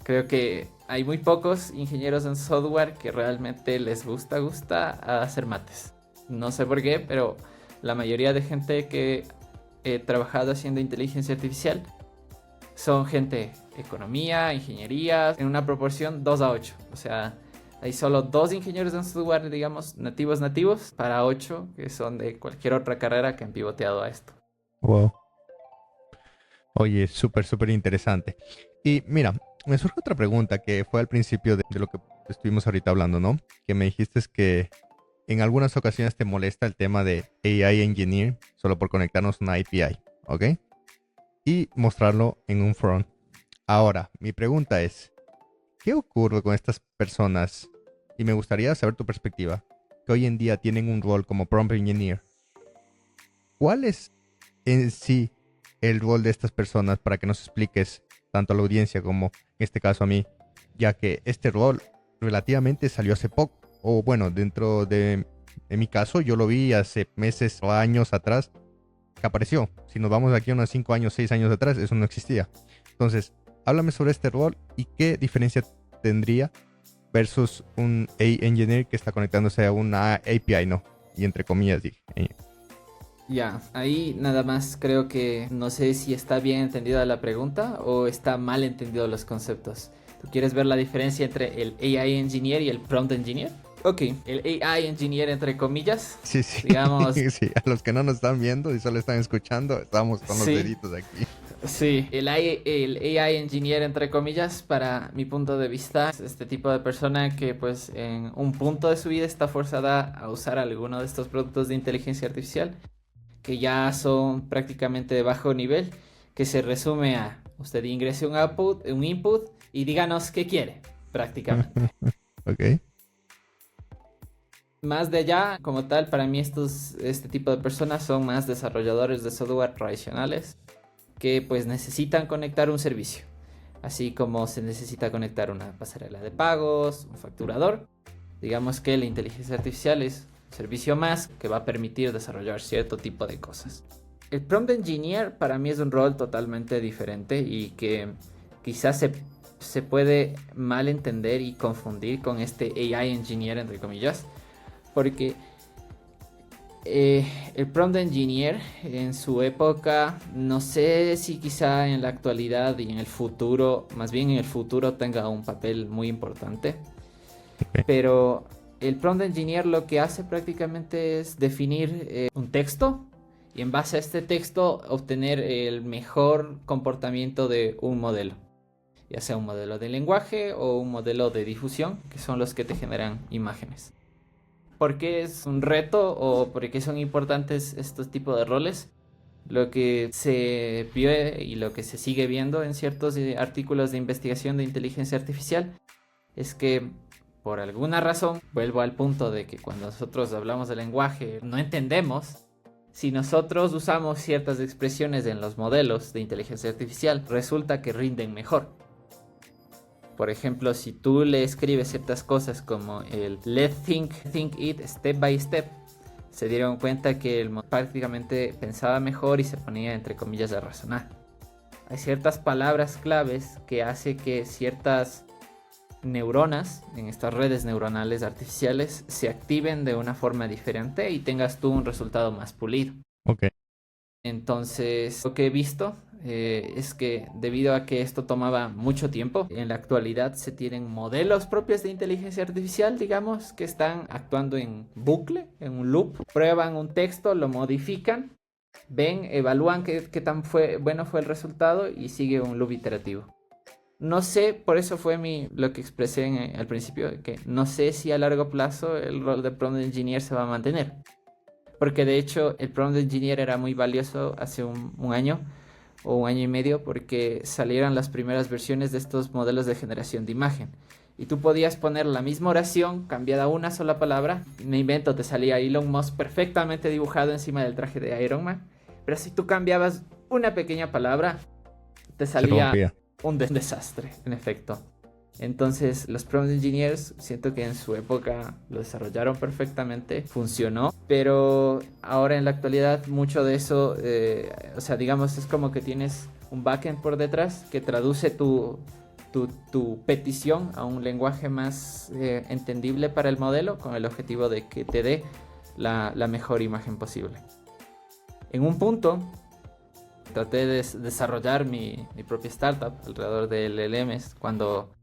Creo que hay muy pocos ingenieros en software que realmente les gusta hacer mates. No sé por qué, pero la mayoría de gente que he trabajado haciendo inteligencia artificial son gente economía, ingeniería, en una proporción 2 a 8. O sea, hay solo 2 ingenieros en software, digamos, nativos, para 8 que son de cualquier otra carrera que han pivoteado a esto. Wow. Oye, súper, súper interesante. Y mira, me surge otra pregunta que fue al principio de lo que estuvimos ahorita hablando, ¿no? Que me dijiste es que en algunas ocasiones te molesta el tema de AI Engineer solo por conectarnos a una API, ¿ok? Y mostrarlo en un front. Ahora, mi pregunta es, ¿qué ocurre con estas personas? Y me gustaría saber tu perspectiva, que hoy en día tienen un rol como prompt engineer. ¿Cuál es en sí el rol de estas personas para que nos expliques tanto a la audiencia como en este caso a mí, ya que este rol relativamente salió hace poco, o bueno, dentro de en mi caso yo lo vi hace meses o años atrás que apareció. Si nos vamos de aquí a unos 5 años, 6 años atrás, eso no existía. Entonces, háblame sobre este rol y qué diferencia tendría versus un AI engineer que está conectándose a una API, ¿no? Y entre comillas, dije. Ya, ahí nada más creo que no sé si está bien entendida la pregunta o está mal entendido los conceptos. ¿Tú quieres ver la diferencia entre el AI Engineer y el Prompt Engineer? Ok, el AI Engineer entre comillas, Sí, sí. digamos, Sí, a los que no nos están viendo y solo están escuchando, estamos con los sí, deditos aquí. sí, el AI Engineer entre comillas, para mi punto de vista, es este tipo de persona que pues en un punto de su vida está forzada a usar alguno de estos productos de inteligencia artificial que ya son prácticamente de bajo nivel, que se resume a usted ingrese un input y díganos qué quiere, prácticamente. Ok. Más de allá, como tal, para mí este tipo de personas son más desarrolladores de software tradicionales que pues necesitan conectar un servicio, así como se necesita conectar una pasarela de pagos, un facturador. Digamos que la inteligencia artificial es un servicio más que va a permitir desarrollar cierto tipo de cosas. El prompt engineer para mí es un rol totalmente diferente y que quizás se puede mal entender y confundir con este AI engineer entre comillas, porque el prompt engineer en su época, no sé si quizá en la actualidad y en el futuro, más bien en el futuro tenga un papel muy importante, Ok. pero el prompt engineer lo que hace prácticamente es definir un texto y en base a este texto obtener el mejor comportamiento de un modelo, ya sea un modelo de lenguaje o un modelo de difusión, que son los que te generan imágenes. ¿Por qué es un reto o por qué son importantes estos tipos de roles? Lo que se vio y lo que se sigue viendo en ciertos artículos de investigación de inteligencia artificial es que por alguna razón, vuelvo al punto de que cuando nosotros hablamos de lenguaje no entendemos. Si nosotros usamos ciertas expresiones en los modelos de inteligencia artificial, resulta que rinden mejor. Por ejemplo, si tú le escribes ciertas cosas como el let's think it step by step, se dieron cuenta que el prácticamente pensaba mejor y se ponía entre comillas a razonar. Hay ciertas palabras claves que hace que ciertas neuronas en estas redes neuronales artificiales se activen de una forma diferente y tengas tú un resultado más pulido. Ok. Entonces, lo que he visto es que debido a que esto tomaba mucho tiempo, en la actualidad se tienen modelos propios de inteligencia artificial, digamos, que están actuando en bucle, en un loop. Prueban un texto, lo modifican, ven, evalúan qué tan bueno fue el resultado y sigue un loop iterativo. No sé, por eso fue lo que expresé al principio, que no sé si a largo plazo el rol de prompt engineer se va a mantener. Porque de hecho el prompt engineer era muy valioso hace un año o un año y medio porque salieron las primeras versiones de estos modelos de generación de imagen. Y tú podías poner la misma oración cambiada una sola palabra. Me invento, te salía Elon Musk perfectamente dibujado encima del traje de Iron Man. Pero si tú cambiabas una pequeña palabra, te Se salía rompía. un desastre, en efecto. Entonces, los prompt engineers, siento que en su época lo desarrollaron perfectamente, funcionó, pero ahora en la actualidad mucho de eso, o sea, digamos, es como que tienes un backend por detrás que traduce tu petición a un lenguaje más entendible para el modelo, con el objetivo de que te dé la mejor imagen posible. En un punto traté de desarrollar mi propia startup alrededor de LLMs cuando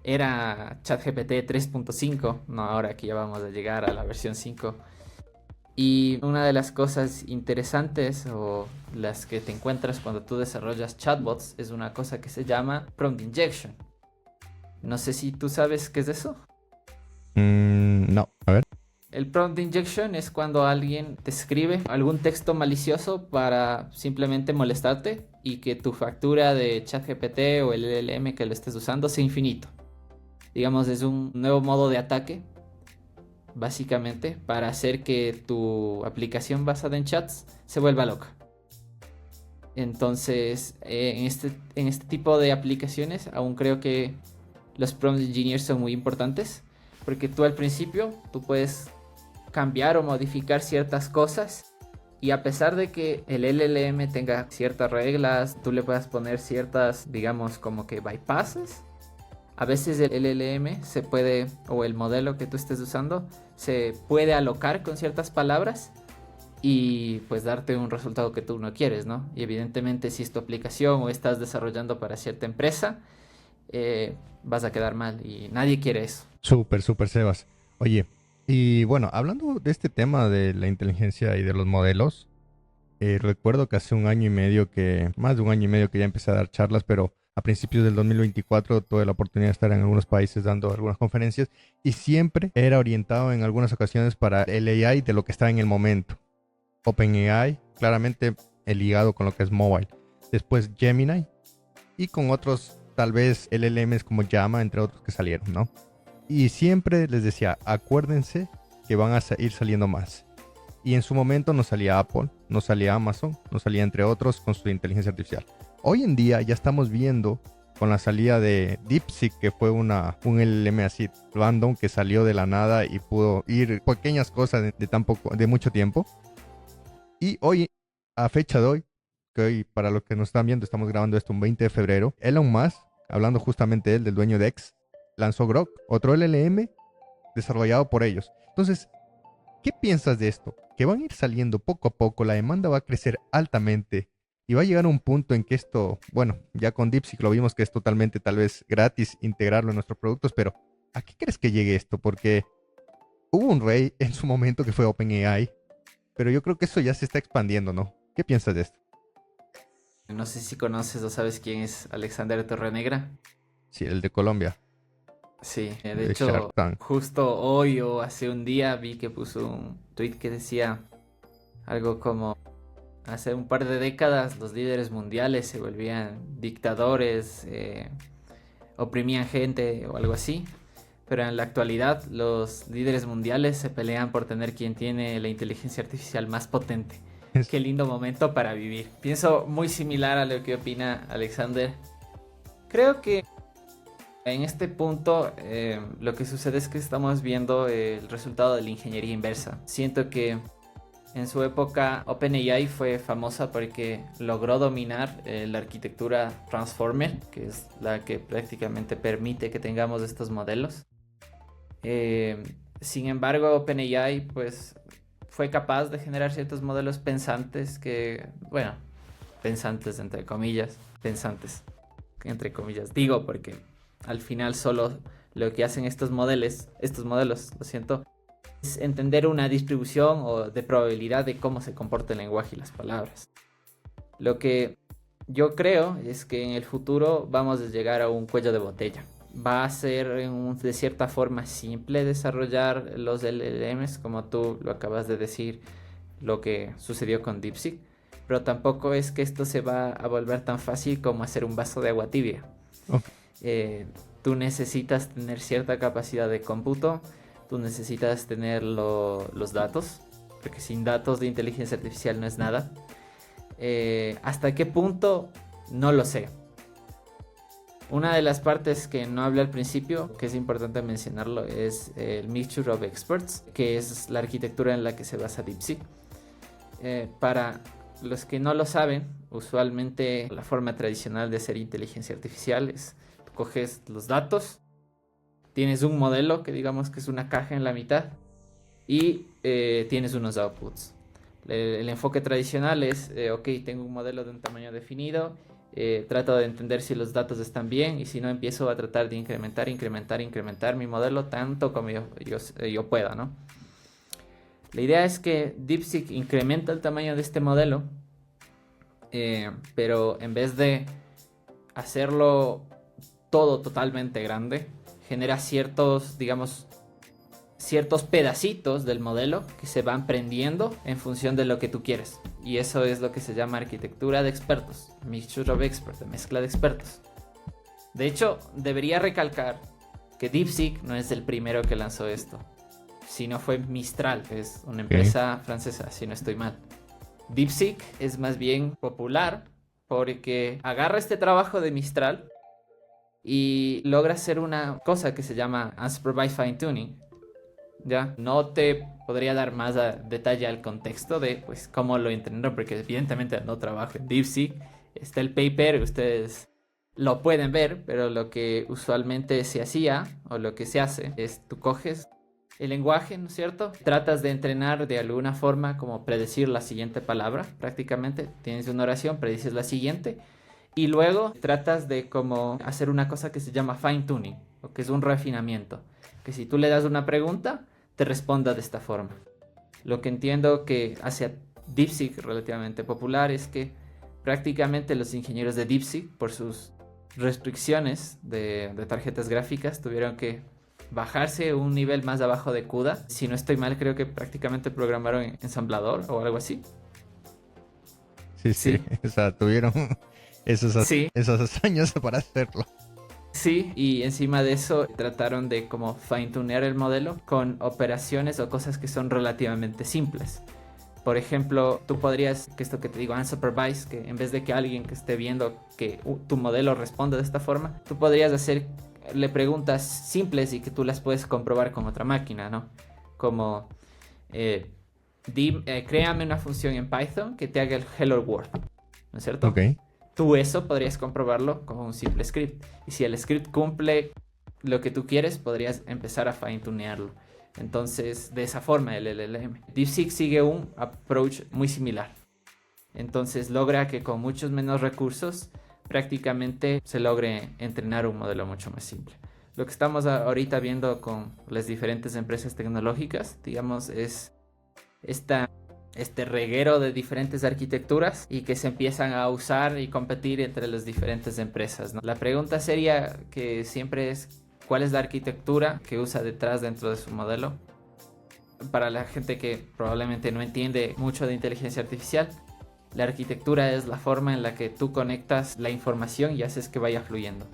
era ChatGPT 3.5, no ahora que ya vamos a llegar a la versión 5. Y una de las cosas interesantes o las que te encuentras cuando tú desarrollas chatbots es una cosa que se llama prompt injection. No sé si tú sabes qué es eso. No, a ver. El prompt injection es cuando alguien te escribe algún texto malicioso para simplemente molestarte y que tu factura de ChatGPT o el LLM que lo estés usando sea infinito. Digamos, es un nuevo modo de ataque, básicamente, para hacer que tu aplicación basada en chats se vuelva loca. Entonces, en este tipo de aplicaciones, aún creo que los prompt engineers son muy importantes, porque tú al principio, tú puedes cambiar o modificar ciertas cosas, y a pesar de que el LLM tenga ciertas reglas, tú le puedas poner ciertas, digamos, como que bypasses. A veces el LLM se puede, o el modelo que tú estés usando, se puede alocar con ciertas palabras y pues darte un resultado que tú no quieres, ¿no? Y evidentemente si es tu aplicación o estás desarrollando para cierta empresa, vas a quedar mal y nadie quiere eso. Súper, súper, Sebas. Oye, y bueno, hablando de este tema de la inteligencia y de los modelos, recuerdo que hace un año y medio más de un año y medio que ya empecé a dar charlas, pero a principios del 2024 tuve la oportunidad de estar en algunos países dando algunas conferencias y siempre era orientado en algunas ocasiones para el AI de lo que está en el momento. OpenAI, claramente ligado con lo que es mobile. Después Gemini y con otros, tal vez LLMs como Llama, entre otros que salieron, ¿no? Y siempre les decía, acuérdense que van a ir saliendo más. Y en su momento nos salía Apple, nos salía Amazon, nos salía entre otros con su inteligencia artificial. Hoy en día ya estamos viendo con la salida de DeepSeek, que fue un LLM así random que salió de la nada y pudo ir pequeñas cosas de mucho tiempo. Y hoy, a fecha de hoy, que hoy para los que nos están viendo estamos grabando esto un 20 de febrero, Elon Musk, hablando justamente él, del dueño de X, lanzó Grok, otro LLM desarrollado por ellos. Entonces, ¿qué piensas de esto? Que van a ir saliendo poco a poco, la demanda va a crecer altamente y va a llegar a un punto en que esto, bueno, ya con DeepSeek lo vimos que es totalmente tal vez gratis integrarlo en nuestros productos, pero ¿a qué crees que llegue esto? Porque hubo un rey en su momento que fue OpenAI, pero yo creo que eso ya se está expandiendo, ¿no? ¿Qué piensas de esto? No sé si conoces o sabes quién es Alexander Torrenegra. Sí, el de Colombia, Sí, de de Shark hecho, Tank. justo hoy o hace un día vi que puso un tweet que decía algo como: hace un par de décadas los líderes mundiales se volvían dictadores, oprimían gente o algo así, pero en la actualidad los líderes mundiales se pelean por tener quien tiene la inteligencia artificial más potente. Qué lindo momento para vivir. Pienso muy similar a lo que opina Alexander. Creo que en este punto lo que sucede es que estamos viendo el resultado de la ingeniería inversa. Siento que en su época OpenAI fue famosa porque logró dominar la arquitectura Transformer, que es la que prácticamente permite que tengamos estos modelos. Sin embargo, OpenAI pues fue capaz de generar ciertos modelos pensantes que, bueno, pensantes entre comillas, digo porque al final solo lo que hacen estos modelos, lo siento, es entender una distribución o de probabilidad de cómo se comporta el lenguaje y las palabras. Lo que yo creo es que en el futuro vamos a llegar a un cuello de botella. Va a ser de cierta forma simple desarrollar los LLMs, como tú lo acabas de decir, lo que sucedió con DeepSeek, pero tampoco es que esto se va a volver tan fácil como hacer un vaso de agua tibia. Tú necesitas tener cierta capacidad de cómputo, tú necesitas tener los datos, porque sin datos de inteligencia artificial no es nada. ¿Hasta qué punto? No lo sé. Una de las partes que no hablé al principio, que es importante mencionarlo, es el Mixture of Experts, que es la arquitectura en la que se basa DeepSeek. Para los que no lo saben, usualmente la forma tradicional de hacer inteligencia artificial es coges los datos, tienes un modelo que digamos que es una caja en la mitad y tienes unos outputs. El enfoque tradicional es, ok, tengo un modelo de un tamaño definido, trato de entender si los datos están bien y si no empiezo a tratar de incrementar mi modelo tanto como yo pueda, ¿no? La idea es que DeepSeek incrementa el tamaño de este modelo, pero en vez de hacerlo todo totalmente grande, genera ciertos, digamos, ciertos pedacitos del modelo que se van prendiendo en función de lo que tú quieres. Y eso es lo que se llama arquitectura de expertos, mixture of experts, mezcla de expertos. De hecho, debería recalcar que DeepSeek no es el primero que lanzó esto, sino fue Mistral, que es una empresa francesa, si no estoy mal. DeepSeek es más bien popular porque agarra este trabajo de Mistral y logra hacer una cosa que se llama unsupervised fine tuning. Ya, no te podría dar más detalle al contexto de pues cómo lo entrenaron, porque evidentemente no trabajo en DeepSeek. Está el paper, ustedes lo pueden ver, pero lo que usualmente se hacía o lo que se hace es tú coges el lenguaje, ¿no es cierto? Tratas de entrenar de alguna forma como predecir la siguiente palabra, prácticamente. Tienes una oración, predices la siguiente y luego tratas de como hacer una cosa que se llama fine tuning, o que es un refinamiento. Que si tú le das una pregunta, te responda de esta forma. Lo que entiendo que hace DeepSeek relativamente popular es que prácticamente los ingenieros de DeepSeek, por sus restricciones de tarjetas gráficas, tuvieron que bajarse un nivel más abajo de CUDA. Si no estoy mal, creo que prácticamente programaron en ensamblador o algo así. Sí, sí. O sea, tuvieron Sí. esos años para hacerlo. Sí, y encima de eso trataron de como fine-tunear el modelo con operaciones o cosas que son relativamente simples. Por ejemplo, tú podrías, que esto que te digo, unsupervised, que en vez de que alguien que esté viendo que tu modelo responda de esta forma, tú podrías hacerle preguntas simples y que tú las puedes comprobar con otra máquina, ¿no? Como, créame una función en Python que te haga el Hello World, ¿no es cierto? Ok. Tú eso podrías comprobarlo con un simple script. Y si el script cumple lo que tú quieres, podrías empezar a fine-tunearlo. Entonces, de esa forma, el LLM. DeepSeek sigue un approach muy similar. Entonces, logra que con muchos menos recursos, prácticamente se logre entrenar un modelo mucho más simple. Lo que estamos ahorita viendo con las diferentes empresas tecnológicas, digamos, es este reguero de diferentes arquitecturas y que se empiezan a usar y competir entre las diferentes empresas, ¿no? La pregunta sería que siempre es ¿cuál es la arquitectura que usa detrás dentro de su modelo? Para la gente que probablemente no entiende mucho de inteligencia artificial, la arquitectura es la forma en la que tú conectas la información y haces que vaya fluyendo.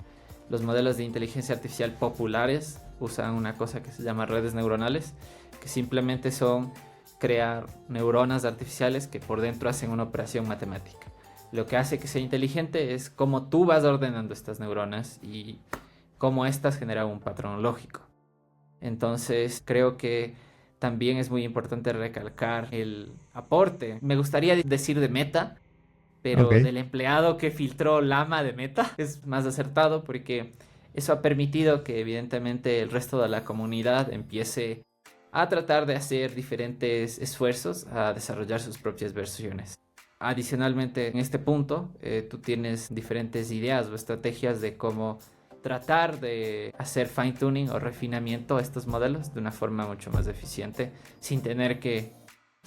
Los modelos de inteligencia artificial populares usan una cosa que se llama redes neuronales, que simplemente son crear neuronas artificiales que por dentro hacen una operación matemática. Lo que hace que sea inteligente es cómo tú vas ordenando estas neuronas y cómo estas generan un patrón lógico. Entonces creo que también es muy importante recalcar el aporte. Me gustaría decir de Meta, pero Ok. del empleado que filtró Llama de Meta es más acertado porque eso ha permitido que evidentemente el resto de la comunidad empiece a tratar de hacer diferentes esfuerzos a desarrollar sus propias versiones. Adicionalmente, en este punto, tú tienes diferentes ideas o estrategias de cómo tratar de hacer fine tuning o refinamiento a estos modelos de una forma mucho más eficiente sin tener que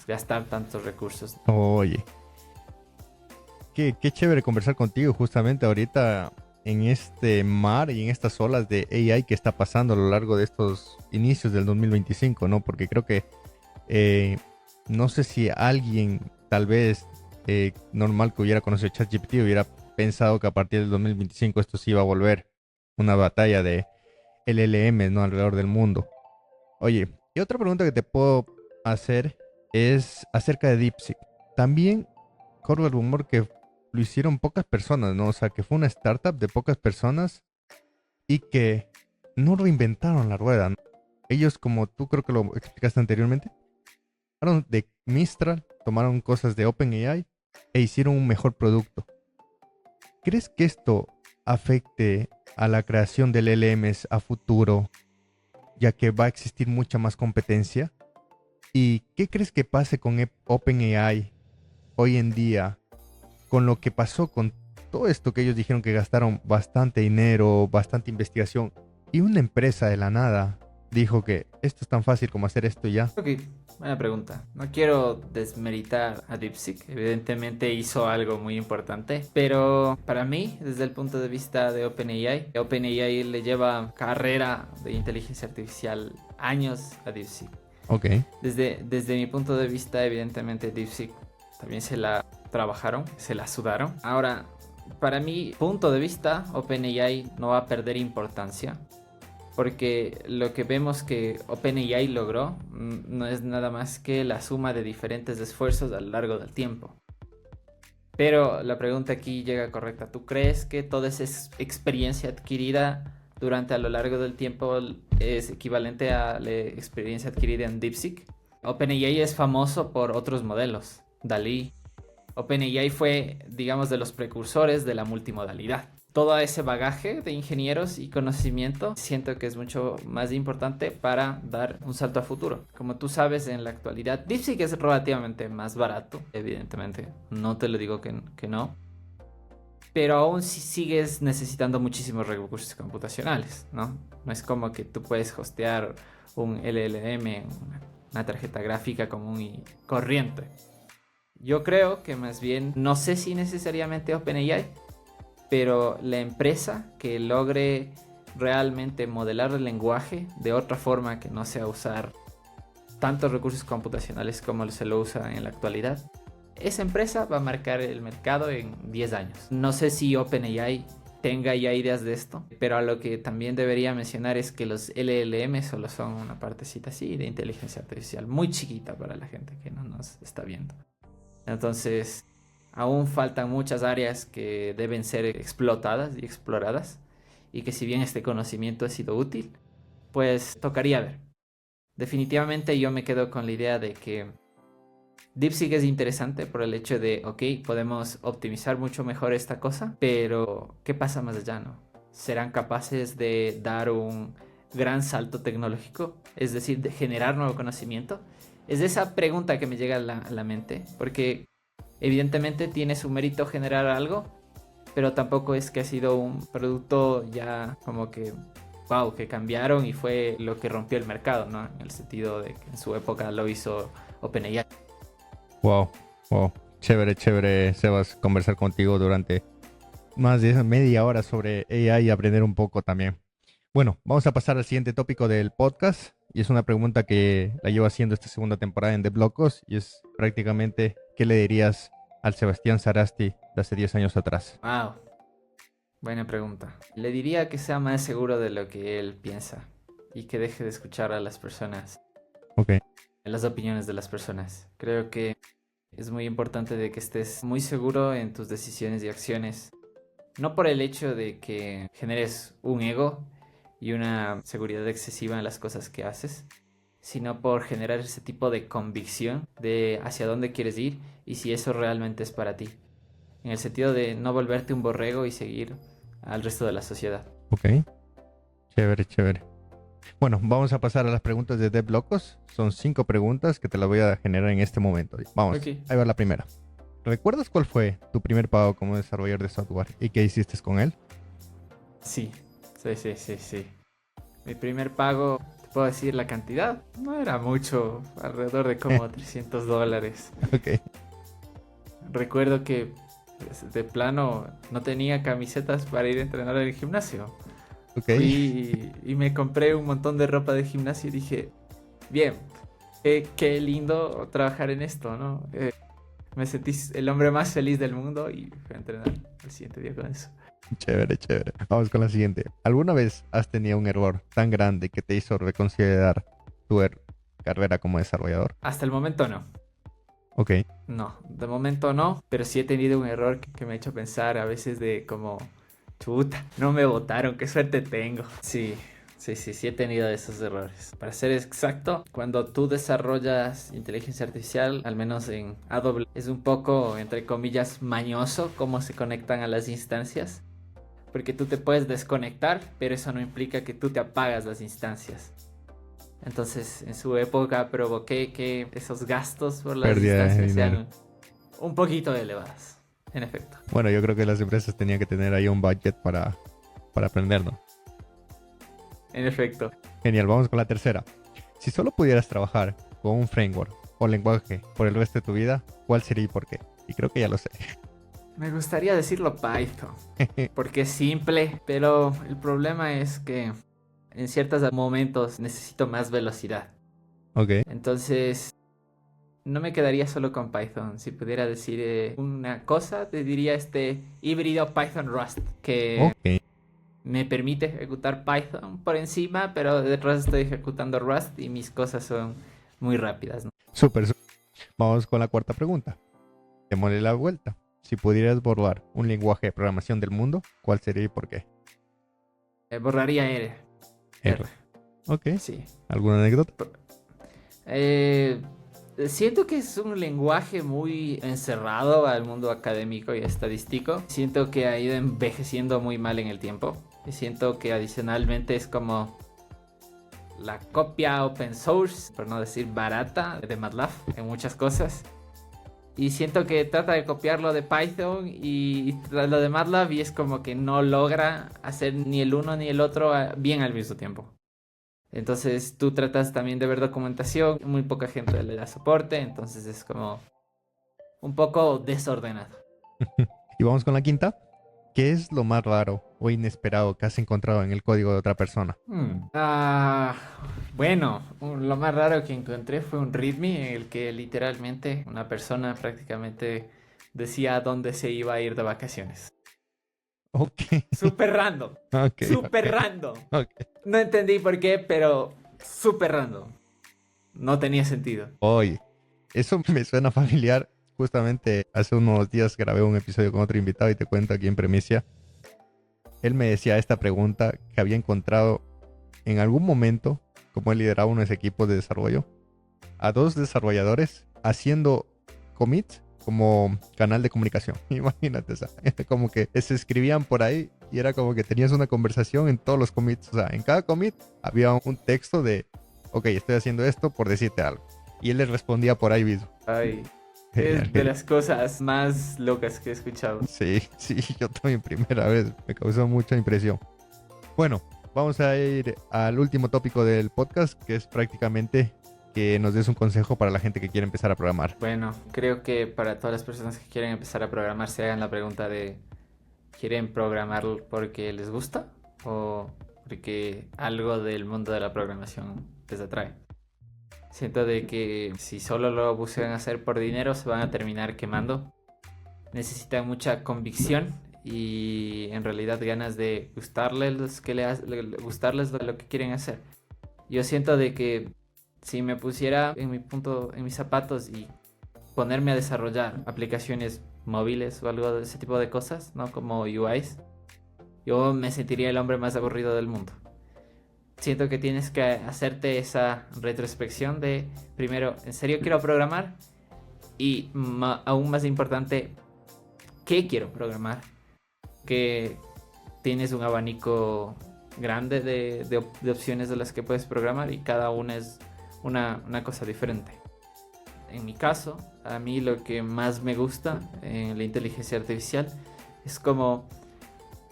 gastar tantos recursos. Oye, qué chévere conversar contigo justamente ahorita en este mar y en estas olas de AI que está pasando a lo largo de estos inicios del 2025, ¿no? Porque creo que no sé si alguien tal vez normal que hubiera conocido ChatGPT hubiera pensado que a partir del 2025 esto sí iba a volver una batalla de LLM, ¿no? Alrededor del mundo. Oye, y otra pregunta que te puedo hacer es acerca de DeepSeek. También corre el rumor que lo hicieron pocas personas, ¿no? O sea, que fue una startup de pocas personas y que no reinventaron la rueda, ¿no? Ellos, como tú creo que lo explicaste anteriormente, tomaron de Mistral, tomaron cosas de OpenAI e hicieron un mejor producto. ¿Crees que esto afecte a la creación del LLMs a futuro, ya que va a existir mucha más competencia? ¿Y qué crees que pase con OpenAI hoy en día, con lo que pasó con todo esto que ellos dijeron que gastaron bastante dinero, bastante investigación, y una empresa de la nada dijo que esto es tan fácil como hacer esto y ya? Ok, buena pregunta. No quiero desmeritar a DeepSeek. Evidentemente hizo algo muy importante. Pero para mí, desde el punto de vista de OpenAI le lleva carrera de inteligencia artificial años a DeepSeek. Ok. Desde mi punto de vista, evidentemente DeepSeek también se la trabajaron, se la sudaron. Ahora, para mi punto de vista, OpenAI no va a perder importancia. Porque lo que vemos que OpenAI logró no es nada más que la suma de diferentes esfuerzos a lo largo del tiempo. Pero la pregunta aquí llega correcta. ¿Tú crees que toda esa experiencia adquirida durante a lo largo del tiempo es equivalente a la experiencia adquirida en DeepSeek? OpenAI es famoso por otros modelos. DALL-E. OpenAI fue, digamos, de los precursores de la multimodalidad. Todo ese bagaje de ingenieros y conocimiento siento que es mucho más importante para dar un salto a futuro. Como tú sabes, en la actualidad DeepSeek es relativamente más barato, evidentemente. No te lo digo que no. Pero aún si sigues necesitando muchísimos recursos computacionales, ¿no? No es como que tú puedes hostear un LLM, una tarjeta gráfica común y corriente. Yo creo que más bien, no sé si necesariamente OpenAI, pero la empresa que logre realmente modelar el lenguaje de otra forma que no sea usar tantos recursos computacionales como se lo usa en la actualidad, esa empresa va a marcar el mercado en 10 años. No sé si OpenAI tenga ya ideas de esto, pero a lo que también debería mencionar es que los LLM solo son una partecita así de inteligencia artificial, muy chiquita para la gente que no nos está viendo. Entonces, aún faltan muchas áreas que deben ser explotadas y exploradas, y que si bien este conocimiento ha sido útil, pues tocaría ver. Definitivamente yo me quedo con la idea de que DeepSeek es interesante por el hecho de, ok, podemos optimizar mucho mejor esta cosa, pero ¿qué pasa más allá, no? ¿Serán capaces de dar un gran salto tecnológico? Es decir, de generar nuevo conocimiento. Es esa pregunta que me llega a la mente, porque evidentemente tiene su mérito generar algo, pero tampoco es que ha sido un producto ya como que, wow, que cambiaron y fue lo que rompió el mercado, ¿no? En el sentido de que en su época lo hizo OpenAI. Wow, wow. Chévere, chévere, Sebas, conversar contigo durante más de media hora sobre AI y aprender un poco también. Bueno, vamos a pasar al siguiente tópico del podcast, y es una pregunta que la llevo haciendo esta segunda temporada en The Blocos, y es prácticamente, ¿qué le dirías al Sebastián Sarasti de hace 10 años atrás? Wow, buena pregunta. Le diría que sea más seguro de lo que él piensa y que deje de escuchar a las personas, Ok, las opiniones de las personas. Creo que es muy importante de que estés muy seguro en tus decisiones y acciones. No por el hecho de que generes un ego y una seguridad excesiva en las cosas que haces, sino por generar ese tipo de convicción de hacia dónde quieres ir y si eso realmente es para ti. En el sentido de no volverte un borrego y seguir al resto de la sociedad. ok. Chévere, chévere. Bueno, vamos a pasar a las preguntas de The Blocos. Son 5 preguntas que te las voy a generar en este momento. Vamos, Ok. ahí va la primera. ¿Recuerdas cuál fue tu primer pago como desarrollador de software y qué hiciste con él? Sí. Mi primer pago, te puedo decir la cantidad, no era mucho, alrededor de como $300. Ok, Recuerdo que pues, de plano no tenía camisetas para ir a entrenar al gimnasio. ok. Fui y me compré un montón de ropa de gimnasio y dije, bien, qué lindo trabajar en esto, ¿no? Me sentí el hombre más feliz del mundo y fui a entrenar el siguiente día con eso. Chévere, chévere. Vamos con la siguiente. ¿Alguna vez has tenido un error tan grande que te hizo reconsiderar tu carrera como desarrollador? Hasta el momento no. Ok, No, de momento no, pero sí he tenido un error que me ha hecho pensar a veces de como, chuta, no me votaron, qué suerte tengo. Sí he tenido esos errores. Para ser exacto, cuando tú desarrollas inteligencia artificial, al menos en AWS, es un poco, entre comillas, mañoso cómo se conectan a las instancias. porque tú te puedes desconectar, pero eso no implica que tú te apagas las instancias. Entonces, en su época provoqué que esos gastos por las Pérdida de instancias dinero. sean un poquito elevados, en efecto. Bueno, yo creo que las empresas tenían que tener ahí un budget para aprender, ¿no? En efecto. Genial, vamos con la tercera. Si solo pudieras trabajar con un framework o lenguaje por el resto de tu vida, ¿cuál sería y por qué? Y creo que ya lo sé. Me gustaría decirlo Python, porque es simple, pero el problema es que en ciertos momentos necesito más velocidad. Ok. Entonces, no me quedaría solo con Python. Si pudiera decir una cosa, te diría este híbrido Python-Rust, que Ok. me permite ejecutar Python por encima, pero detrás estoy ejecutando Rust y mis cosas son muy rápidas, ¿no? Súper. Vamos con la cuarta pregunta. Démosle la vuelta. Si pudieras borrar un lenguaje de programación del mundo, ¿cuál sería y por qué? Borraría R. R. Ok. Sí. ¿Alguna anécdota? Eh, Siento que es un lenguaje muy encerrado al mundo académico y estadístico. Siento que ha ido envejeciendo muy mal en el tiempo. Y siento que adicionalmente es como la copia open source, por no decir barata, de MATLAB en muchas cosas. Y siento que trata de copiarlo de Python y lo de MATLAB y es como que no logra hacer ni el uno ni el otro bien al mismo tiempo. Entonces tú tratas también de ver documentación, muy poca gente le da soporte, entonces es como un poco desordenado. Y vamos con la quinta. ¿Qué es lo más raro o inesperado que has encontrado en el código de otra persona? Bueno, lo más raro que encontré fue un README en el que literalmente una persona prácticamente decía a dónde se iba a ir de vacaciones. Ok. Súper random. Ok. Súper random. Ok. No entendí por qué, pero súper random. No tenía sentido. Oye, eso me suena familiar. Justamente hace unos días grabé un episodio con otro invitado y te cuento aquí en primicia. Él me decía esta pregunta que había encontrado en algún momento, como él lideraba unos equipos de desarrollo, a dos desarrolladores haciendo commits como canal de comunicación. Imagínate, o sea, como que se escribían por ahí y era como que tenías una conversación en todos los commits. O sea, en cada commit había un texto de, ok, estoy haciendo esto por decirte algo. Y él les respondía por ahí mismo. Ay, Genial, es de las cosas más locas que he escuchado. Sí, sí, yo también primera vez. Me causó mucha impresión. Bueno, vamos a ir al último tópico del podcast, que es prácticamente que nos des un consejo para la gente que quiere empezar a programar. Bueno, creo que para todas las personas que quieren empezar a programar se hagan la pregunta de ¿quieren programar porque les gusta o porque algo del mundo de la programación les atrae? Siento de que si solo lo buscan hacer por dinero se van a terminar quemando. Necesitan mucha convicción y en realidad ganas de gustarles gustarles lo que quieren hacer. Yo siento de que si me pusiera en en mis zapatos y ponerme a desarrollar aplicaciones móviles o algo de ese tipo de cosas, ¿no? Como UIs, yo me sentiría el hombre más aburrido del mundo. Siento que tienes que hacerte esa retrospección de, primero, ¿en serio quiero programar? Y aún más importante, ¿qué quiero programar? Que tienes un abanico grande de opciones de las que puedes programar y cada una es una cosa diferente. En mi caso, a mí lo que más me gusta en la inteligencia artificial es como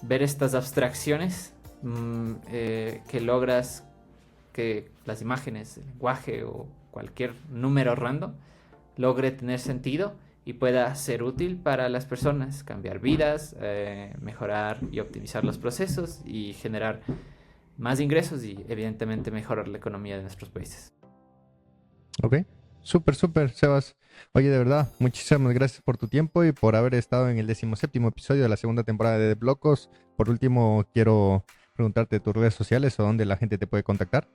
ver estas abstracciones que logras que las imágenes, el lenguaje o cualquier número random logre tener sentido y pueda ser útil para las personas, cambiar vidas, mejorar y optimizar los procesos y generar más ingresos y evidentemente mejorar la economía de nuestros países. Ok, súper, súper, Sebas. Oye, de verdad, muchísimas gracias por tu tiempo y por haber estado en el 17º episodio de la segunda temporada de Deblocos. Por último, quiero preguntarte tus redes sociales o dónde la gente te puede contactar.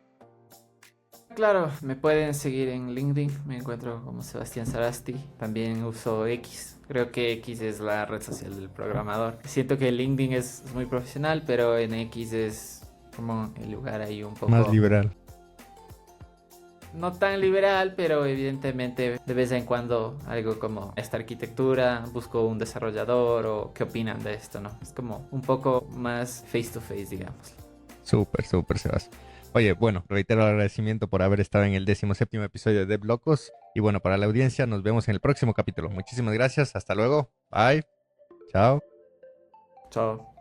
Claro, me pueden seguir en LinkedIn, me encuentro como Sebastián Sarasti, también uso X, creo que X es la red social del programador. Siento que LinkedIn es muy profesional, pero en X es como el lugar ahí un poco... Más liberal. no tan liberal, pero evidentemente de vez en cuando algo como esta arquitectura, busco un desarrollador o qué opinan de esto, ¿no? Es como un poco más face to face, digamos. Súper, súper, Sebas. Oye, bueno, reitero el agradecimiento por haber estado en el 17º episodio de Deblocos. Y bueno, para la audiencia, nos vemos en el próximo capítulo. Muchísimas gracias. Hasta luego. Bye. Chao. Chao.